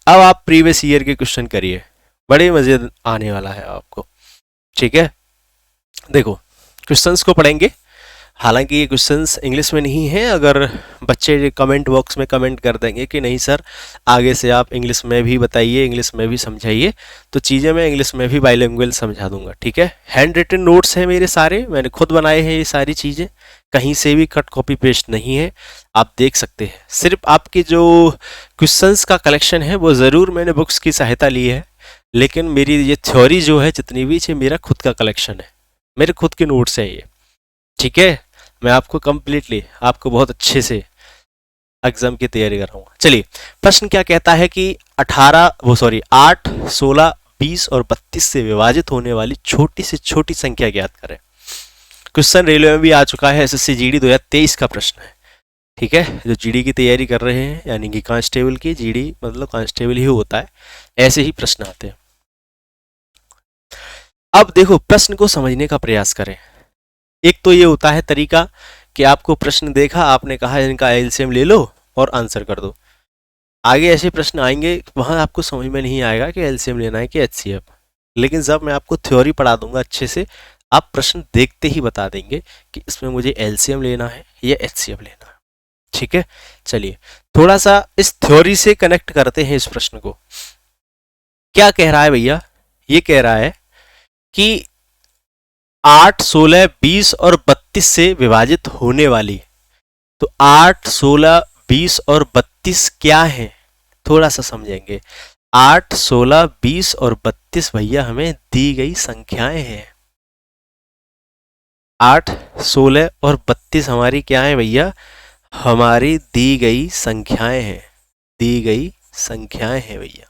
अब आप प्रीवियस ईयर के क्वेश्चन करिए, बड़े मजे आने वाला है आपको। ठीक है, देखो क्वेश्चंस को पढ़ेंगे। हालांकि ये क्वेश्चंस इंग्लिश में नहीं है, अगर बच्चे कमेंट बॉक्स में कमेंट कर देंगे कि नहीं सर आगे से आप इंग्लिश में भी बताइए, इंग्लिश में भी समझाइए, तो चीज़ें मैं इंग्लिश में भी बाइलिंगुअल समझा दूंगा। ठीक है, हैंड रिटन नोट्स हैं मेरे सारे, मैंने खुद बनाए हैं ये सारी चीज़ें, कहीं से भी कट कॉपी पेस्ट नहीं है, आप देख सकते हैं। सिर्फ आपकी जो क्वेश्चंस का कलेक्शन है वो ज़रूर मैंने बुक्स की सहायता ली है, लेकिन मेरी ये थ्योरी जो है जितनी भी, ये मेरा खुद का कलेक्शन है, मेरे खुद के नोट्स हैं ये। ठीक है, मैं आपको कंप्लीटली, आपको बहुत अच्छे से एग्जाम की तैयारी कर रहा हूँ। चलिए प्रश्न क्या कहता है कि 8, 16, 20 और 32 से विभाजित होने वाली छोटी से छोटी संख्या ज्ञात करें। क्वेश्चन रेलवे में भी आ चुका है, एसएससी जीडी 2023 का प्रश्न है। ठीक है, जो जीडी की तैयारी कर रहे हैं, यानी कि कांस्टेबल की, जीडी मतलब कांस्टेबल ही होता है, ऐसे ही प्रश्न आते हैं। अब देखो प्रश्न को समझने का प्रयास करें। एक तो ये होता है तरीका कि आपको प्रश्न देखा, आपने कहा इनका एलसीएम ले लो और आंसर कर दो। आगे ऐसे प्रश्न आएंगे वहां आपको समझ में नहीं आएगा कि एलसीएम लेना है कि एचसीएफ, लेकिन जब मैं आपको थ्योरी पढ़ा दूंगा अच्छे से, आप प्रश्न देखते ही बता देंगे कि इसमें मुझे एलसीएम लेना है या एचसीएफ लेना है। ठीक है, चलिए थोड़ा सा इस थ्योरी से कनेक्ट करते हैं इस प्रश्न को। क्या कह रहा है भैया, ये कह रहा है कि 8, 16, 20 और 32 से विभाजित होने वाली, तो 8, 16, 20 और 32 क्या है, थोड़ा सा समझेंगे। 8, 16, 20 और 32 भैया हमें दी गई संख्याएं हैं। 8, 16 और 32 हमारी क्या है भैया, हमारी दी गई संख्याएं हैं, दी गई संख्याएं हैं भैया।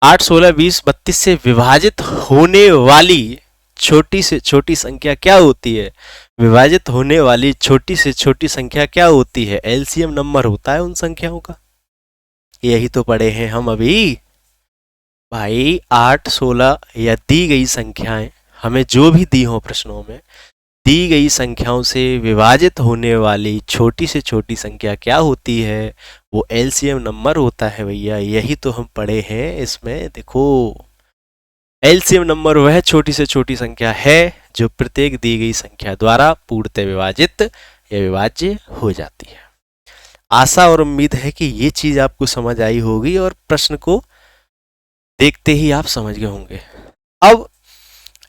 8, 16, 20, 32 से विभाजित होने वाली छोटी से छोटी संख्या क्या होती है, विभाजित होने वाली छोटी से छोटी संख्या क्या होती है, एलसीएम नंबर होता है उन संख्याओं का। यही तो पढ़े हैं हम अभी भाई। 8, 16 या दी गई संख्याएं हमें जो भी दी हो प्रश्नों में, दी गई संख्याओं से विभाजित होने वाली छोटी से छोटी संख्या क्या होती है, वो एलसीएम नंबर होता है भैया। यही तो हम पढ़े हैं इसमें। देखो एलसीएम नंबर वह छोटी से छोटी संख्या है जो प्रत्येक दी गई संख्या द्वारा पूर्णतः विभाजित या विभाज्य हो जाती है। आशा और उम्मीद है कि ये चीज आपको समझ आई होगी और प्रश्न को देखते ही आप समझ गए होंगे। अब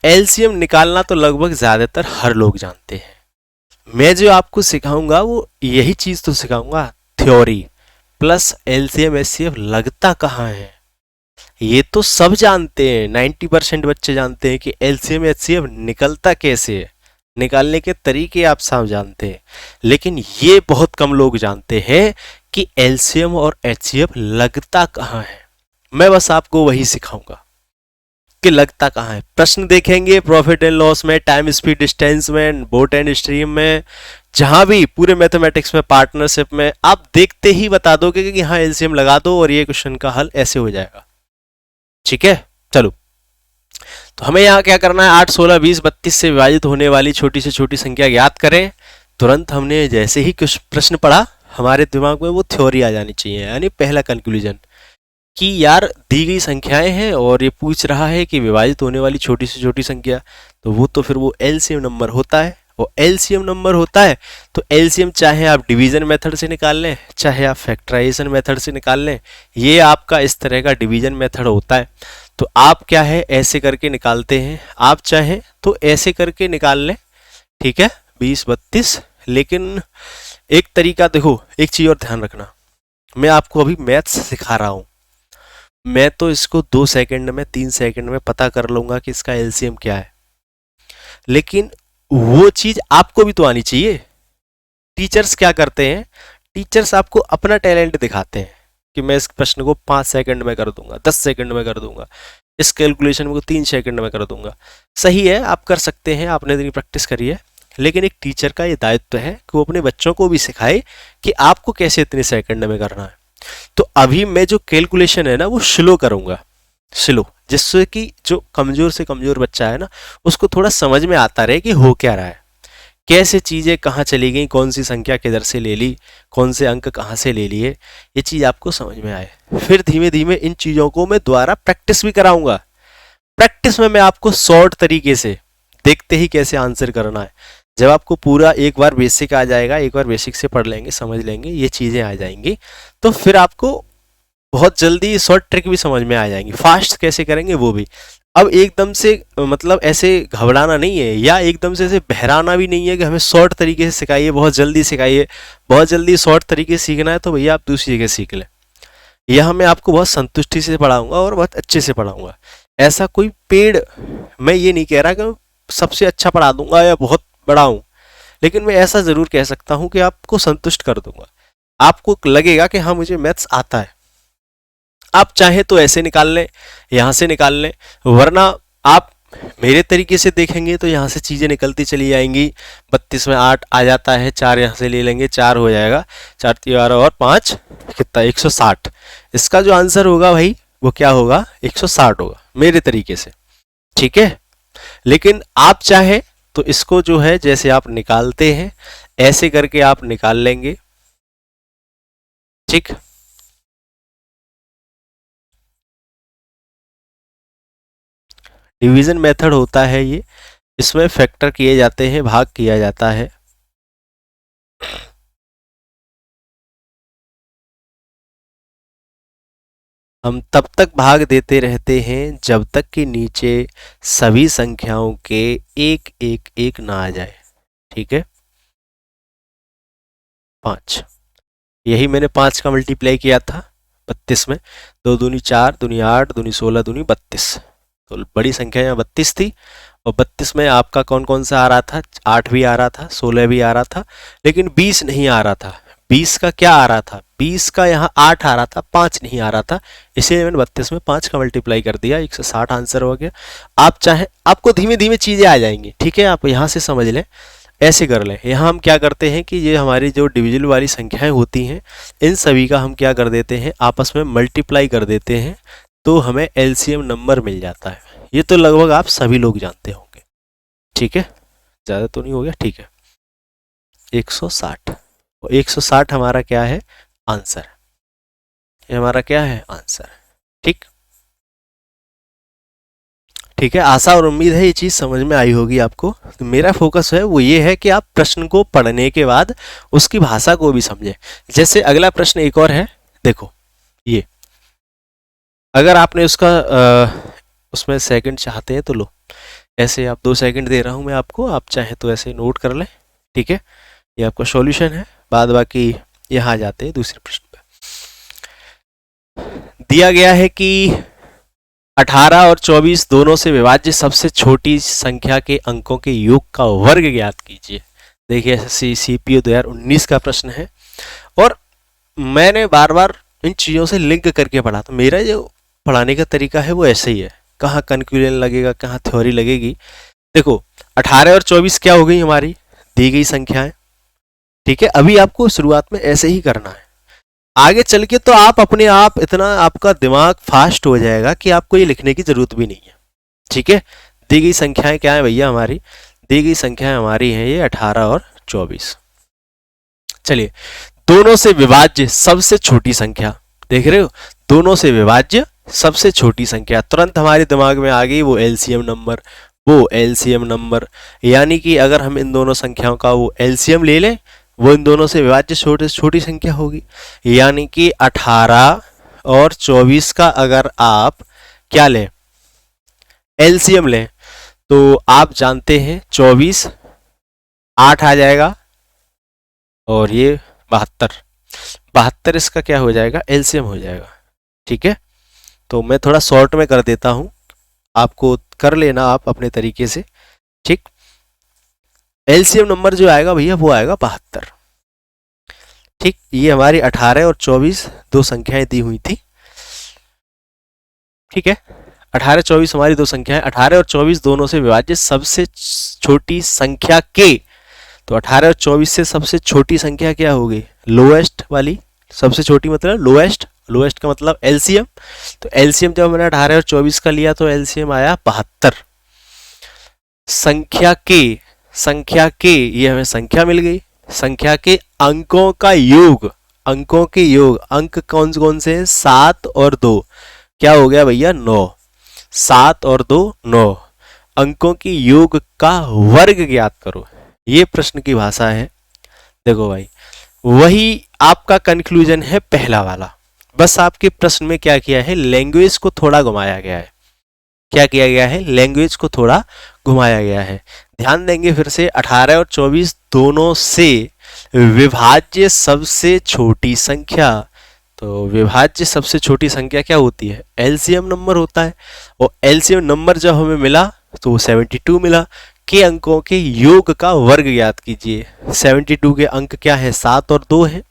एलसीएम निकालना तो लगभग ज्यादातर हर लोग जानते हैं। मैं जो आपको सिखाऊंगा वो यही चीज तो सिखाऊंगा, थ्योरी प्लस एलसीएम एचसीएफ लगता कहाँ है, ये तो सब जानते हैं। 90% बच्चे जानते हैं कि एलसीएम एचसीएफ निकलता कैसे है, निकालने के तरीके आप सब जानते हैं, लेकिन ये बहुत कम लोग जानते हैं कि एलसीएम और एचसीएफ लगता कहाँ है। मैं बस आपको वही सिखाऊंगा कि लगता कहाँ है। प्रश्न देखेंगे प्रॉफिट एंड लॉस में, टाइम स्पीड डिस्टेंस में, बोट एंड स्ट्रीम में, जहां भी पूरे मैथमेटिक्स में, पार्टनरशिप में, आप देखते ही बता दोगे कि हाँ एलसीएम लगा दो और ये क्वेश्चन का हल ऐसे हो जाएगा। ठीक है, चलो तो हमें यहाँ क्या करना है, 8, 16, 20, 32 से विभाजित होने वाली छोटी से छोटी संख्या ज्ञात करें। तुरंत हमने जैसे ही कुछ प्रश्न पढ़ा हमारे दिमाग में वो थ्योरी आ जानी चाहिए, यानी पहला कंक्लूजन कि यार दी गई संख्याएं हैं और ये पूछ रहा है कि विभाजित होने वाली छोटी से छोटी संख्या, तो वो तो फिर वो एलसीएम नंबर होता है। वो एलसीएम नंबर होता है तो एलसीएम चाहे आप डिवीजन मेथड से निकाल लें, चाहे आप फैक्टराइजेशन मेथड से निकाल लें, ये आपका इस तरह का डिवीजन मेथड होता है। तो आप क्या है ऐसे करके निकालते हैं, आप चाहें तो ऐसे करके निकाल लें, ठीक है 20, 32। लेकिन एक तरीका देखो, एक चीज और ध्यान रखना, मैं आपको अभी मैथ्स सिखा रहा हूं, मैं तो इसको 2 सेकंड में 3 सेकंड में पता कर लूंगा कि इसका एलसीएम क्या है, लेकिन वो चीज आपको भी तो आनी चाहिए। टीचर्स क्या करते हैं, टीचर्स आपको अपना टैलेंट दिखाते हैं कि मैं इस प्रश्न को 5 सेकंड में कर दूंगा, 10 सेकंड में कर दूंगा, इस कैलकुलेशन को 3 सेकंड में कर दूंगा। सही है, आप कर सकते हैं, आपने इतनी प्रैक्टिस करी है, लेकिन एक टीचर का ये दायित्व है कि वो अपने बच्चों को भी सिखाए कि आपको कैसे इतने सेकंड में करना है। तो अभी मैं जो कैलकुलेशन है ना वो स्लो करूंगा, स्लो, जिससे कि जो कमजोर से कमजोर बच्चा है ना उसको थोड़ा समझ में आता रहे कि हो क्या रहा है, कैसे चीजें कहाँ चली गई, कौन सी संख्या किधर से ले ली, कौन से अंक कहाँ से ले लिए, ये चीज आपको समझ में आए। फिर धीमे धीमे इन चीजों को मैं दोबारा प्रैक्टिस भी कराऊंगा। प्रैक्टिस में मैं आपको शॉर्ट तरीके से देखते ही कैसे आंसर करना है। जब आपको पूरा एक बार बेसिक आ जाएगा, एक बार बेसिक से पढ़ लेंगे, समझ लेंगे, ये चीजें आ जाएंगी, तो फिर आपको बहुत जल्दी शॉर्ट ट्रिक भी समझ में आ जाएंगी। फास्ट कैसे करेंगे वो भी। अब एकदम से मतलब ऐसे घबराना नहीं है या एकदम से ऐसे बहराना भी नहीं है कि हमें शॉर्ट तरीके से सिखाइए, बहुत जल्दी सिखाइए। बहुत जल्दी शॉर्ट तरीके से सीखना है तो भैया आप दूसरी जगह सीख लें। यहाँ मैं आपको बहुत संतुष्टि से पढ़ाऊंगा और बहुत अच्छे से पढ़ाऊंगा। ऐसा कोई पेड़, मैं ये नहीं कह रहा कि सबसे अच्छा पढ़ा दूंगा या बहुत बड़ा हूं, लेकिन मैं ऐसा जरूर कह सकता हूं कि आपको संतुष्ट कर दूंगा। आपको लगेगा कि हाँ मुझे मैथ्स आता है। आप चाहे तो ऐसे निकाल लें, यहाँ से निकाल लें, वरना आप मेरे तरीके से देखेंगे तो यहाँ से चीज़ें निकलती चली जाएंगी। 32 में 8 आ जाता है, 4 यहाँ से ले लेंगे, 4 हो जाएगा, 4 12 और 5 कितना 160। इसका जो आंसर होगा भाई वो क्या होगा, 160 होगा मेरे तरीके से, ठीक है। लेकिन आप चाहे तो इसको जो है जैसे आप निकालते हैं ऐसे करके आप निकाल लेंगे, ठीक। डिवीजन मेथड होता है ये, इसमें फैक्टर किए जाते हैं, भाग किया जाता है। हम तब तक भाग देते रहते हैं जब तक कि नीचे सभी संख्याओं के एक एक एक ना आ जाए। ठीक है, 5, यही मैंने 5 का मल्टीप्लाई किया था 32 में। 2 दूनी 4, दूनी 8, दूनी 16, दूनी 32। तो बड़ी संख्या यहाँ 32 थी, और 32 में आपका कौन कौन सा आ रहा था? 8 भी आ रहा था, 16 भी आ रहा था, लेकिन 20 नहीं आ रहा था। 20 का क्या आ रहा था? 20 का यहाँ 8 आ रहा था, 5 नहीं आ रहा था, इसलिए मैंने 32 में 5 का मल्टीप्लाई कर दिया, 160 आंसर हो गया। आप चाहें, आपको धीमे धीमे चीज़ें आ जाएंगी, ठीक है, आप यहाँ से समझ लें, ऐसे कर लें। यहाँ हम क्या करते हैं कि ये हमारी जो डिविजिबल वाली संख्याएं होती हैं, इन सभी का हम क्या कर देते हैं, आपस में मल्टीप्लाई कर देते हैं, तो हमें एलसीएम नंबर मिल जाता है। ये तो लगभग आप सभी लोग जानते होंगे, ठीक है, ज़्यादा तो नहीं हो गया, ठीक है। 160, 160 हमारा क्या है? आंसर। ये हमारा क्या है? आंसर। ठीक, ठीक है, आशा और उम्मीद है ये चीज़ समझ में आई होगी आपको। तो मेरा फोकस है वो ये है कि आप प्रश्न को पढ़ने के बाद उसकी भाषा को भी समझें। जैसे अगला प्रश्न एक और है, देखो ये, अगर आपने उसका उसमें सेकंड चाहते हैं तो लो, ऐसे आप 2 सेकंड दे रहा हूं मैं आपको, आप चाहें तो ऐसे नोट कर लें, ठीक है। ये आपका सॉल्यूशन है, बाद बाकी यहाँ आ जाते हैं दूसरे प्रश्न पे। दिया गया है कि 18 और 24 दोनों से विभाज्य सबसे छोटी संख्या के अंकों के योग का वर्ग ज्ञात कीजिए। देखिए एसएससी सीपीओ 2019 का प्रश्न है, और मैंने बार बार इन चीज़ों से लिंक करके पढ़ा, तो मेरा जो पढ़ाने का तरीका है वो ऐसे ही है, कहाँ कंक्लूजन लगेगा, कहाँ थ्योरी लगेगी। देखो 18 और 24 क्या हो गई हमारी दी गई संख्याएं, ठीक है। अभी आपको शुरुआत में ऐसे ही करना है, आगे चल के तो आप अपने आप इतना आपका दिमाग फास्ट हो जाएगा कि आपको ये लिखने की जरूरत भी नहीं है, ठीक है। दी गई संख्याएं क्या है भैया हमारी? दी गई संख्याएं हमारी हैं ये 18 और 24। चलिए, दोनों से विभाज्य सबसे छोटी संख्या, देख रहे हो, दोनों से विभाज्य सबसे छोटी संख्या, तुरंत हमारे दिमाग में आ गई वो एलसीएम नंबर, वो एलसीएम नंबर। यानी कि अगर हम इन दोनों संख्याओं का वो एलसीएम ले लें, वो इन दोनों से विभाज्य छोटे से छोटी संख्या होगी। यानी कि 18 और 24 का अगर आप क्या लें, एलसीएम लें, तो आप जानते हैं 24 8 आ जाएगा, और ये 72, 72 इसका क्या हो जाएगा? एलसीएम हो जाएगा, ठीक है। तो मैं थोड़ा शॉर्ट में कर देता हूं, आपको कर लेना आप अपने तरीके से, ठीक। एलसीएम नंबर जो आएगा भैया वो आएगा 72, ठीक। ये हमारी 18 और 24 दो संख्याएं दी हुई थी, ठीक है। 18 24 हमारी दो संख्याएं, 18 और 24 दोनों से विभाज्य सबसे छोटी संख्या के, तो 18 और 24 से सबसे छोटी संख्या क्या होगी? लोएस्ट वाली, सबसे छोटी मतलब लोएस्ट, लोएस्ट का मतलब एलसीएम। तो एलसीएम जब मैंने 18 और 24 का लिया तो एलसीएम आया 72। संख्या के, संख्या के, ये हमें संख्या मिल गई, संख्या के अंकों का योग, अंकों के योग, अंक कौन कौन से हैं? 7 और 2, क्या हो गया भैया? 9। 7 और 2 9, अंकों की योग का वर्ग ज्ञात करो, ये प्रश्न की भाषा है। देखो भाई, वही आपका कंक्लूजन है पहला वाला, बस आपके प्रश्न में क्या किया है? लैंग्वेज को थोड़ा घुमाया गया है। क्या किया गया है? लैंग्वेज को थोड़ा घुमाया गया है। ध्यान देंगे फिर से, 18 और 24 दोनों से विभाज्य सबसे छोटी संख्या, तो विभाज्य सबसे छोटी संख्या क्या होती है? एलसीएम नंबर होता है, और एलसीएम नंबर जब हमें मिला तो 72 मिला। के अंकों के योग का वर्ग ज्ञात कीजिए। 72 के अंक क्या है? 7 और 2 है,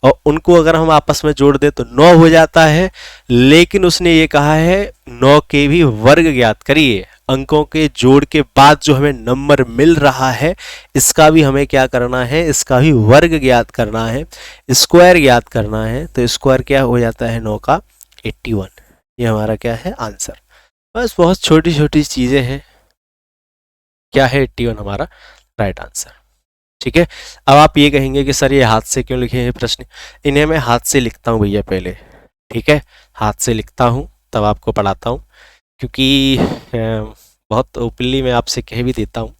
और उनको अगर हम आपस में जोड़ दें तो 9 हो जाता है। लेकिन उसने ये कहा है 9 के भी वर्ग ज्ञात करिए, अंकों के जोड़ के बाद जो हमें नंबर मिल रहा है इसका भी हमें क्या करना है? इसका भी वर्ग ज्ञात करना है, स्क्वायर ज्ञात करना है। तो स्क्वायर क्या हो जाता है 9 का? 81। ये हमारा क्या है? आंसर। बस बहुत छोटी छोटी चीजें हैं। क्या है? 81 हमारा राइट आंसर। ठीक है। अब आप ये कहेंगे कि सर ये हाथ से क्यों लिखे हैं प्रश्न, इन्हें मैं हाथ से लिखता हूँ भैया पहले, ठीक है, हाथ से लिखता हूँ तब आपको पढ़ाता हूँ, क्योंकि बहुत ओपनली मैं आपसे कह भी देता हूँ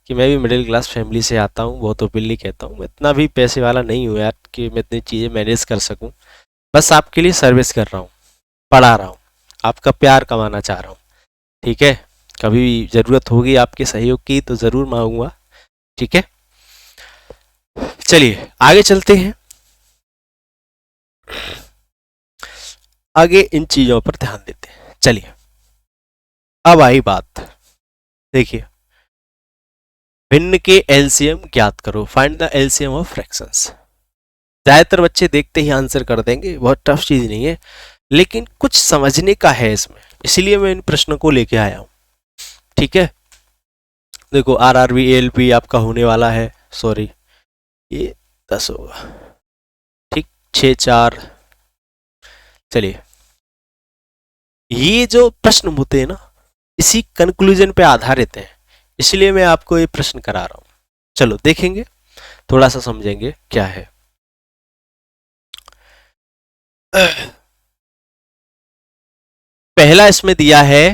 कि मैं भी मिडिल क्लास फैमिली से आता हूँ, बहुत ओपनली कहता हूँ, मैं इतना भी पैसे वाला नहीं हूँ यार कि मैं इतनी चीज़ें मैनेज कर सकूँ, बस आपके लिए सर्विस कर रहा हूँ, पढ़ा रहा हूँ, आपका प्यार कमाना चाह रहा हूँ, ठीक है। कभी भी ज़रूरत होगी आपके सहयोग की तो ज़रूर मांगूंगा, ठीक है। चलिए आगे चलते हैं, आगे इन चीज़ों पर ध्यान देते हैं। चलिए अब आई बात, देखिए भिन्न के एलसीएम ज्ञात करो, find the LCM of fractions. ज़्यादातर बच्चे देखते ही आंसर कर देंगे, बहुत टफ चीज़ नहीं है, लेकिन कुछ समझने का है इसमें, इसलिए मैं इन प्रश्नों को लेके आया हूँ, ठीक है। देखो आरआरबी एएलपी आपका होने वाला है, सॉरी ये 10 होगा, ठीक, 6 4। चलिए ये जो प्रश्न होते हैं ना इसी कंक्लूजन पे आधारित है, इसलिए मैं आपको ये प्रश्न करा रहा हूं। चलो देखेंगे, थोड़ा सा समझेंगे क्या है। पहला इसमें दिया है,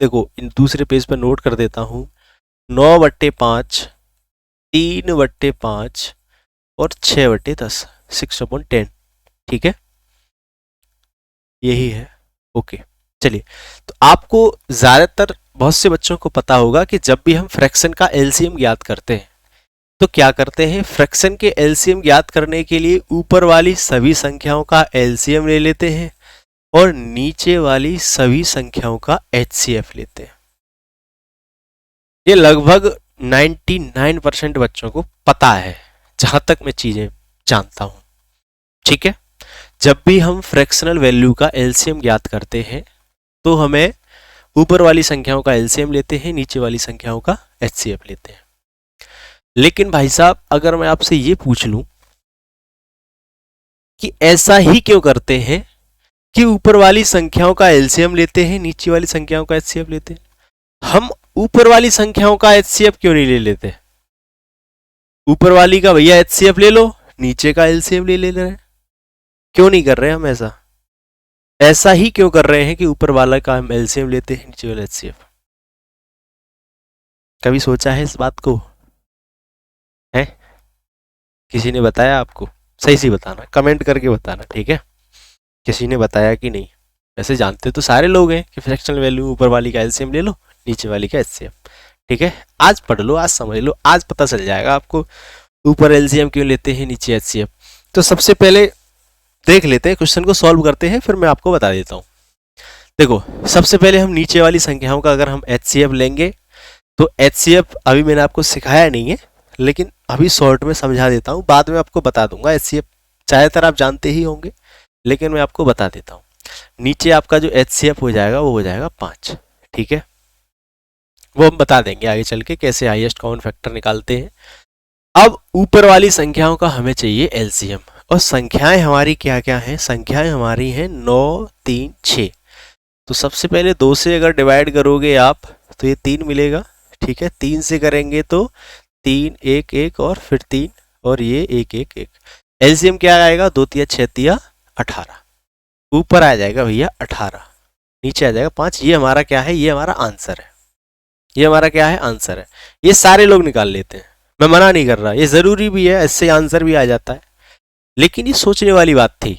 देखो इन दूसरे पेज पर नोट कर देता हूं, 9/5, 3/5 और 6/10, 6/10, ठीक है, यही है, ओके। चलिए तो आपको ज्यादातर बहुत से बच्चों को पता होगा कि जब भी हम फ्रैक्शन का एलसीएम ज्ञात करते हैं तो क्या करते हैं, फ्रैक्शन के एलसीएम ज्ञात करने के लिए ऊपर वाली सभी संख्याओं का एलसीएम ले लेते हैं और नीचे वाली सभी संख्याओं का एचसीएफ लेते हैं। ये लगभग 99% बच्चों को पता है, जहां तक मैं चीजें जानता हूं, ठीक है। जब भी हम फ्रैक्शनल वैल्यू का एलसीएम ज्ञात करते हैं तो हमें ऊपर वाली संख्याओं का एलसीएम लेते हैं, नीचे वाली संख्याओं का एचसीएफ लेते हैं। लेकिन भाई साहब अगर मैं आपसे ये पूछ लूं कि ऐसा ही क्यों करते हैं कि ऊपर वाली संख्याओं का एलसीएम लेते हैं, नीचे वाली संख्याओं का एचसीएफ लेते हैं, हम ऊपर वाली संख्याओं का एचसीएफ क्यों नहीं ले लेते? ऊपर वाली का भैया एचसीएफ ले लो, नीचे का एलसीएम ले रहे हैं, क्यों नहीं कर रहे हम ऐसा? ऐसा ही क्यों कर रहे हैं कि ऊपर वाला का हम एलसीएम लेते हैं, नीचे वाला एचसीएफ? कभी सोचा है इस बात को? है किसी ने बताया आपको? सही से बताना, कमेंट करके बताना, ठीक है, किसी ने बताया कि नहीं। वैसे जानते तो सारे लोग हैं कि फ्रैक्शनल वैल्यू ऊपर वाली का एलसीएम ले लो, नीचे वाली का एचसीएफ, ठीक है। आज पढ़ लो, आज समझ लो, आज पता चल जाएगा आपको ऊपर एलसीएम क्यों लेते हैं, नीचे एचसीएफ। तो सबसे पहले देख लेते हैं, क्वेश्चन को सॉल्व करते हैं, फिर मैं आपको बता देता हूँ। देखो सबसे पहले हम नीचे वाली संख्याओं का अगर हम एचसीएफ लेंगे तो एचसीएफ अभी मैंने आपको सिखाया नहीं है, लेकिन अभी शॉर्ट में समझा देता हूँ, बाद में आपको बता दूंगा। एचसीएफ ज़्यादातर आप जानते ही होंगे, लेकिन मैं आपको बता देता हूँ। नीचे आपका जो एचसीएफ हो जाएगा वो हो जाएगा 5, ठीक है, वो हम बता देंगे आगे चल के कैसे हाईएस्ट कॉमन फैक्टर निकालते हैं। अब ऊपर वाली संख्याओं का हमें चाहिए एलसीएम, और संख्याएं हमारी क्या क्या हैं? संख्याएं हमारी हैं 9 3 6। तो सबसे पहले 2 से अगर डिवाइड करोगे आप तो ये 3 मिलेगा, ठीक है। 3 से करेंगे तो 3 1 1 और फिर 3 और ये 1 1 1। एलसीएम क्या आएगा? 2 3 6 3 18। ऊपर आ जाएगा भैया 18, नीचे आ जाएगा 5। ये हमारा क्या है? ये हमारा आंसर है, ये हमारा क्या है? आंसर है। ये सारे लोग निकाल लेते हैं, मैं मना नहीं कर रहा, ये जरूरी भी है, इससे आंसर भी आ जाता है, लेकिन ये सोचने वाली बात थी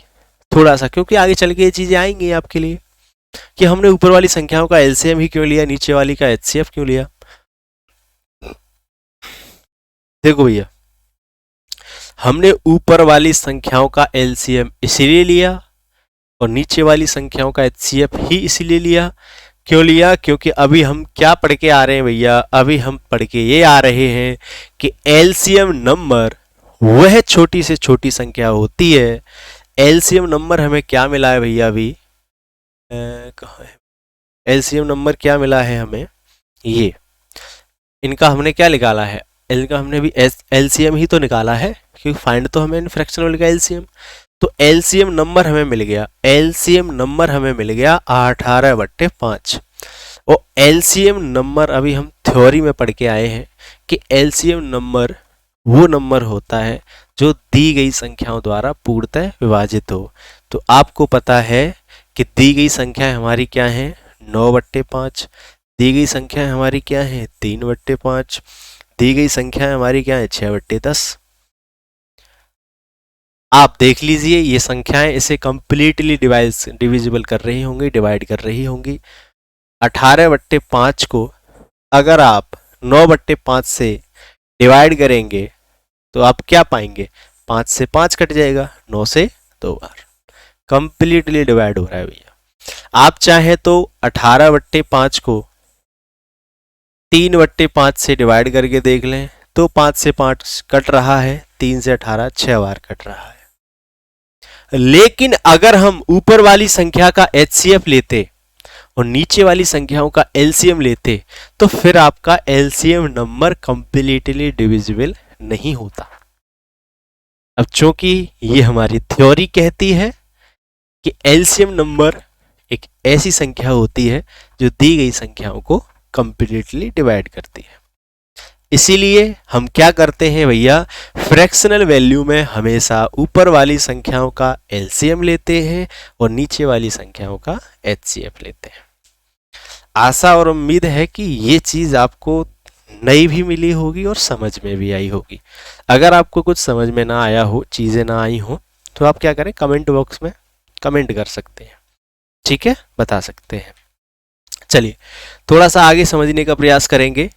थोड़ा सा, क्योंकि आगे चल के ये चीजें आएंगी आपके लिए कि हमने ऊपर वाली संख्याओं का एलसीएम ही क्यों लिया, नीचे वाली का एचसीएफ क्यों लिया। देखो भैया हमने ऊपर वाली संख्याओं का एलसीएम इसीलिए लिया और नीचे वाली संख्याओं का एचसीएफ ही इसीलिए लिया। क्यों लिया? क्योंकि अभी हम क्या पढ़ के आ रहे हैं भैया? अभी हम पढ़ के ये आ रहे हैं कि एलसीएम नंबर वह छोटी से छोटी संख्या होती है। एलसीएम नंबर हमें क्या मिला है भैया? अभी कहाँ है एलसीएम नंबर? क्या मिला है हमें? ये इनका हमने क्या निकाला है? इनका हमने भी एलसीएम ही तो निकाला है, क्योंकि फाइंड तो हमें फ्रैक्शनल का एलसीएम। तो एलसीएम नंबर हमें मिल गया, एलसीएम नंबर हमें मिल गया 18/5। और एलसीएम नंबर अभी हम थ्योरी में पढ़ के आए हैं कि एलसीएम नंबर वो नंबर होता है जो दी गई संख्याओं द्वारा पूर्णतः विभाजित हो। तो आपको पता है कि दी गई संख्याएं हमारी क्या हैं, 9/5। दी गई संख्याएं हमारी क्या हैं, 3/5। दी गई संख्याएं हमारी क्या है, 6/10। आप देख लीजिए ये संख्याएं इसे कंप्लीटली डिविजिबल कर रही होंगी, डिवाइड कर रही होंगी। 18/5 को अगर आप 9/5 से डिवाइड करेंगे तो आप क्या पाएंगे, 5 से 5 कट जाएगा, 9 से 2 बार कंप्लीटली डिवाइड हो रहा है भैया। आप चाहे तो 18/5 को 3/5 से डिवाइड करके देख लें तो 5 से 5 कट रहा है, 3 से 18 6 बार कट रहा है। लेकिन अगर हम ऊपर वाली संख्या का एचसीएफ लेते और नीचे वाली संख्याओं का एलसीएम लेते तो फिर आपका एलसीएम नंबर कंप्लीटली डिविजिबल नहीं होता। अब चूंकि ये हमारी थ्योरी कहती है कि एलसीएम नंबर एक ऐसी संख्या होती है जो दी गई संख्याओं को कंप्लीटली डिवाइड करती है, इसीलिए हम क्या करते हैं भैया, फ्रैक्शनल वैल्यू में हमेशा ऊपर वाली संख्याओं का एलसीएम लेते हैं और नीचे वाली संख्याओं का एचसीएफ लेते हैं। आशा और उम्मीद है कि ये चीज़ आपको नई भी मिली होगी और समझ में भी आई होगी। अगर आपको कुछ समझ में ना आया हो, चीज़ें ना आई हो, तो आप क्या करें, कमेंट बॉक्स में कमेंट कर सकते हैं, ठीक है, बता सकते हैं। चलिए थोड़ा सा आगे समझने का प्रयास करेंगे।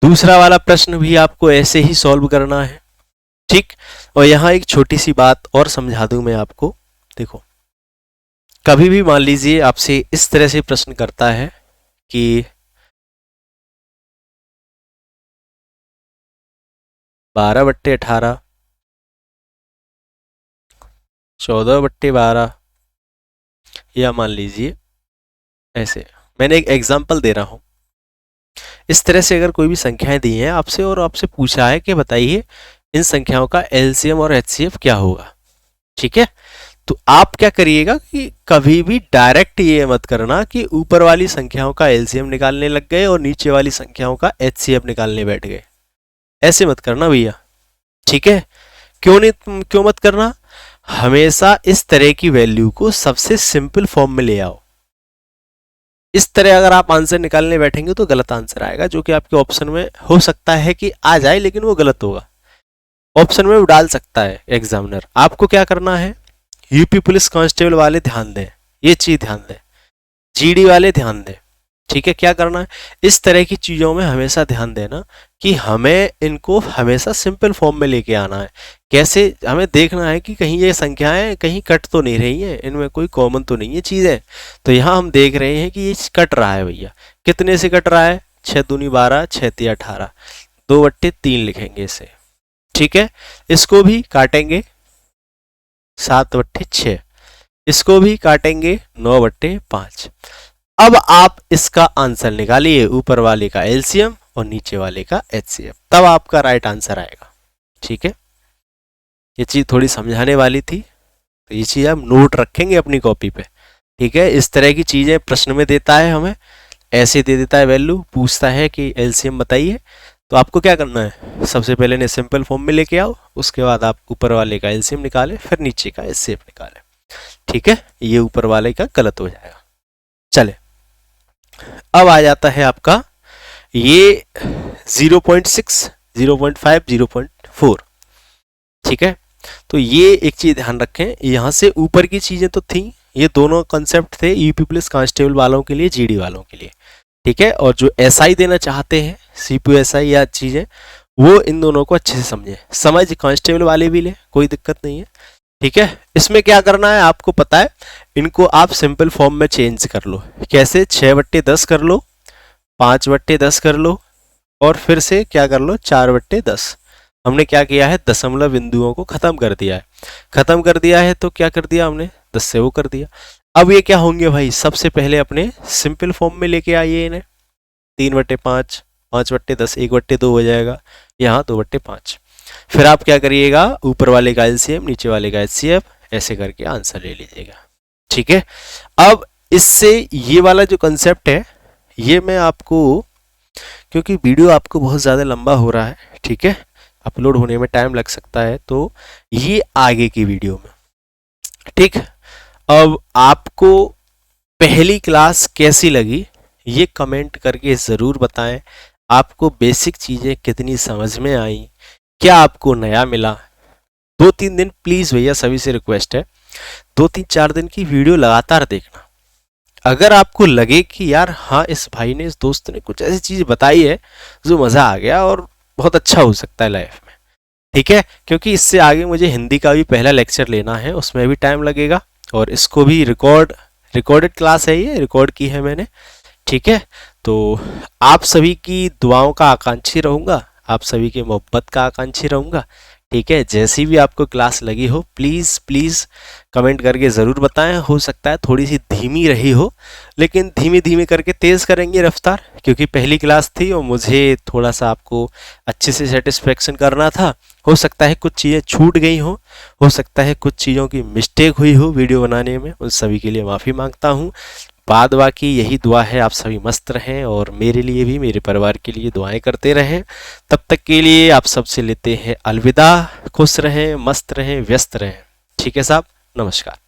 दूसरा वाला प्रश्न भी आपको ऐसे ही सॉल्व करना है, ठीक। और यहाँ एक छोटी सी बात और समझा दूं मैं आपको। देखो, कभी भी मान लीजिए आपसे इस तरह से प्रश्न करता है कि 12/18, 14/12, या मान लीजिए ऐसे, मैंने एक एग्जांपल दे रहा हूं। इस तरह से अगर कोई भी संख्याएं दी हैं आपसे और आपसे पूछा है कि बताइए इन संख्याओं का एलसीएम और एचसीएफ क्या होगा, ठीक है, तो आप क्या करिएगा कि कभी भी डायरेक्ट ये मत करना कि ऊपर वाली संख्याओं का एलसीएम निकालने लग गए और नीचे वाली संख्याओं का एचसीएफ निकालने बैठ गए। ऐसे मत करना भैया, ठीक है। क्यों मत करना, हमेशा इस तरह की वैल्यू को सबसे सिंपल फॉर्म में ले आओ। इस तरह अगर आप आंसर निकालने बैठेंगे तो गलत आंसर आएगा, जो कि आपके ऑप्शन में हो सकता है कि आ जाए लेकिन वो गलत होगा, ऑप्शन में वो डाल सकता है एग्जामिनर। आपको क्या करना है, यूपी पुलिस कांस्टेबल वाले ध्यान दें, ये चीज ध्यान दें, जीडी वाले ध्यान दें, ठीक है। क्या करना है, इस तरह की चीजों में हमेशा ध्यान देना कि हमें इनको हमेशा सिंपल फॉर्म में लेके आना है। कैसे, हमें देखना है कि कहीं ये संख्याएं कहीं कट तो नहीं रही हैं, इनमें कोई कॉमन तो नहीं है चीजें। तो यहाँ हम देख रहे हैं कि ये कट रहा है भैया, कितने से कट रहा है, 6 दूनी 12, 6 तिया 18, 2/3 लिखेंगे इसे, ठीक है। इसको भी काटेंगे 7/6, इसको भी काटेंगे 9/5। अब आप इसका आंसर निकालिए, ऊपर वाले का एलसीएम और नीचे वाले का एचसीएफ, तब आपका राइट आंसर आएगा, ठीक है। ये चीज थोड़ी समझाने वाली थी, तो ये चीज आप नोट रखेंगे अपनी कॉपी पे, ठीक है। इस तरह की चीजें प्रश्न में देता है, हमें ऐसे दे देता है वैल्यू, पूछता है कि एलसीएम बताइए, तो आपको क्या करना है, सबसे पहले ने सिंपल फॉर्म में लेके आओ, उसके बाद आप ऊपर वाले का एलसीएम निकाले, फिर नीचे का एचसीएफ निकाले, ठीक है। ये ऊपर वाले का गलत हो जाएगा। चले, अब आ जाता है आपका ये 0.6, 0.5, 0.4, ठीक है। तो ये एक चीज ध्यान रखें, यहाँ से ऊपर की चीजें तो थी, ये दोनों कंसेप्ट थे यूपी पुलिस कांस्टेबल वालों के लिए, जीडी वालों के लिए, ठीक है। और जो एसआई देना चाहते हैं, सीपीयू एसआई या चीजें, वो इन दोनों को अच्छे से समझे, समझ कांस्टेबल वाले भी ले, कोई दिक्कत नहीं है, ठीक है। इसमें क्या करना है आपको पता है, इनको आप सिंपल फॉर्म में चेंज कर लो। कैसे, 6/10 कर लो, 5/10 कर लो, और फिर से क्या कर लो, 4/10। हमने क्या किया है, दशमलव बिंदुओं को खत्म कर दिया है, खत्म कर दिया है, तो क्या कर दिया हमने, 10 से वो कर दिया। अब ये क्या होंगे भाई, सबसे पहले अपने सिंपल फॉर्म में लेके आइए इन्हें, 3/5, 5/10, 1/2 हो जाएगा, यहाँ 2/5। फिर आप क्या करिएगा, ऊपर वाले का एलसीएम, नीचे वाले का एचसीएफ, ऐसे करके आंसर ले लीजिएगा, ठीक है। अब इससे ये वाला जो कंसेप्ट है, ये मैं आपको क्योंकि वीडियो आपको बहुत ज़्यादा लंबा हो रहा है, ठीक है, अपलोड होने में टाइम लग सकता है, तो ये आगे की वीडियो में, ठीक। अब आपको पहली क्लास कैसी लगी ये कमेंट करके ज़रूर बताएं। आपको बेसिक चीज़ें कितनी समझ में आई, क्या आपको नया मिला। 2-3 दिन प्लीज़ भैया सभी से रिक्वेस्ट है, 2-3-4 दिन की वीडियो लगातार देखना। अगर आपको लगे कि यार हाँ इस भाई ने, इस दोस्त ने कुछ ऐसी चीज़ बताई है जो मज़ा आ गया और बहुत अच्छा हो सकता है लाइफ में, ठीक है, क्योंकि इससे आगे मुझे हिंदी का भी पहला लेक्चर लेना है, उसमें भी टाइम लगेगा, और इसको भी रिकॉर्डेड क्लास है, ये रिकॉर्ड की है मैंने, ठीक है। तो आप सभी की दुआओं का आकांक्षी रहूँगा, आप सभी की मोहब्बत का आकांक्षी रहूँगा, ठीक है। जैसी भी आपको क्लास लगी हो प्लीज़ प्लीज़ कमेंट करके ज़रूर बताएं। हो सकता है थोड़ी सी धीमी रही हो, लेकिन धीमे धीमे करके तेज़ करेंगे रफ्तार, क्योंकि पहली क्लास थी और मुझे थोड़ा सा आपको अच्छे से सेटिस्फेक्शन करना था। हो सकता है कुछ चीज़ें छूट गई हो सकता है कुछ चीज़ों की मिस्टेक हुई हो वीडियो बनाने में, उन सभी के लिए माफ़ी मांगता हूँ। बाद बाकी यही दुआ है, आप सभी मस्त रहें और मेरे लिए भी, मेरे परिवार के लिए दुआएं करते रहें। तब तक के लिए आप सबसे लेते हैं अलविदा। खुश रहें, मस्त रहें, व्यस्त रहें, ठीक है साहब, नमस्कार।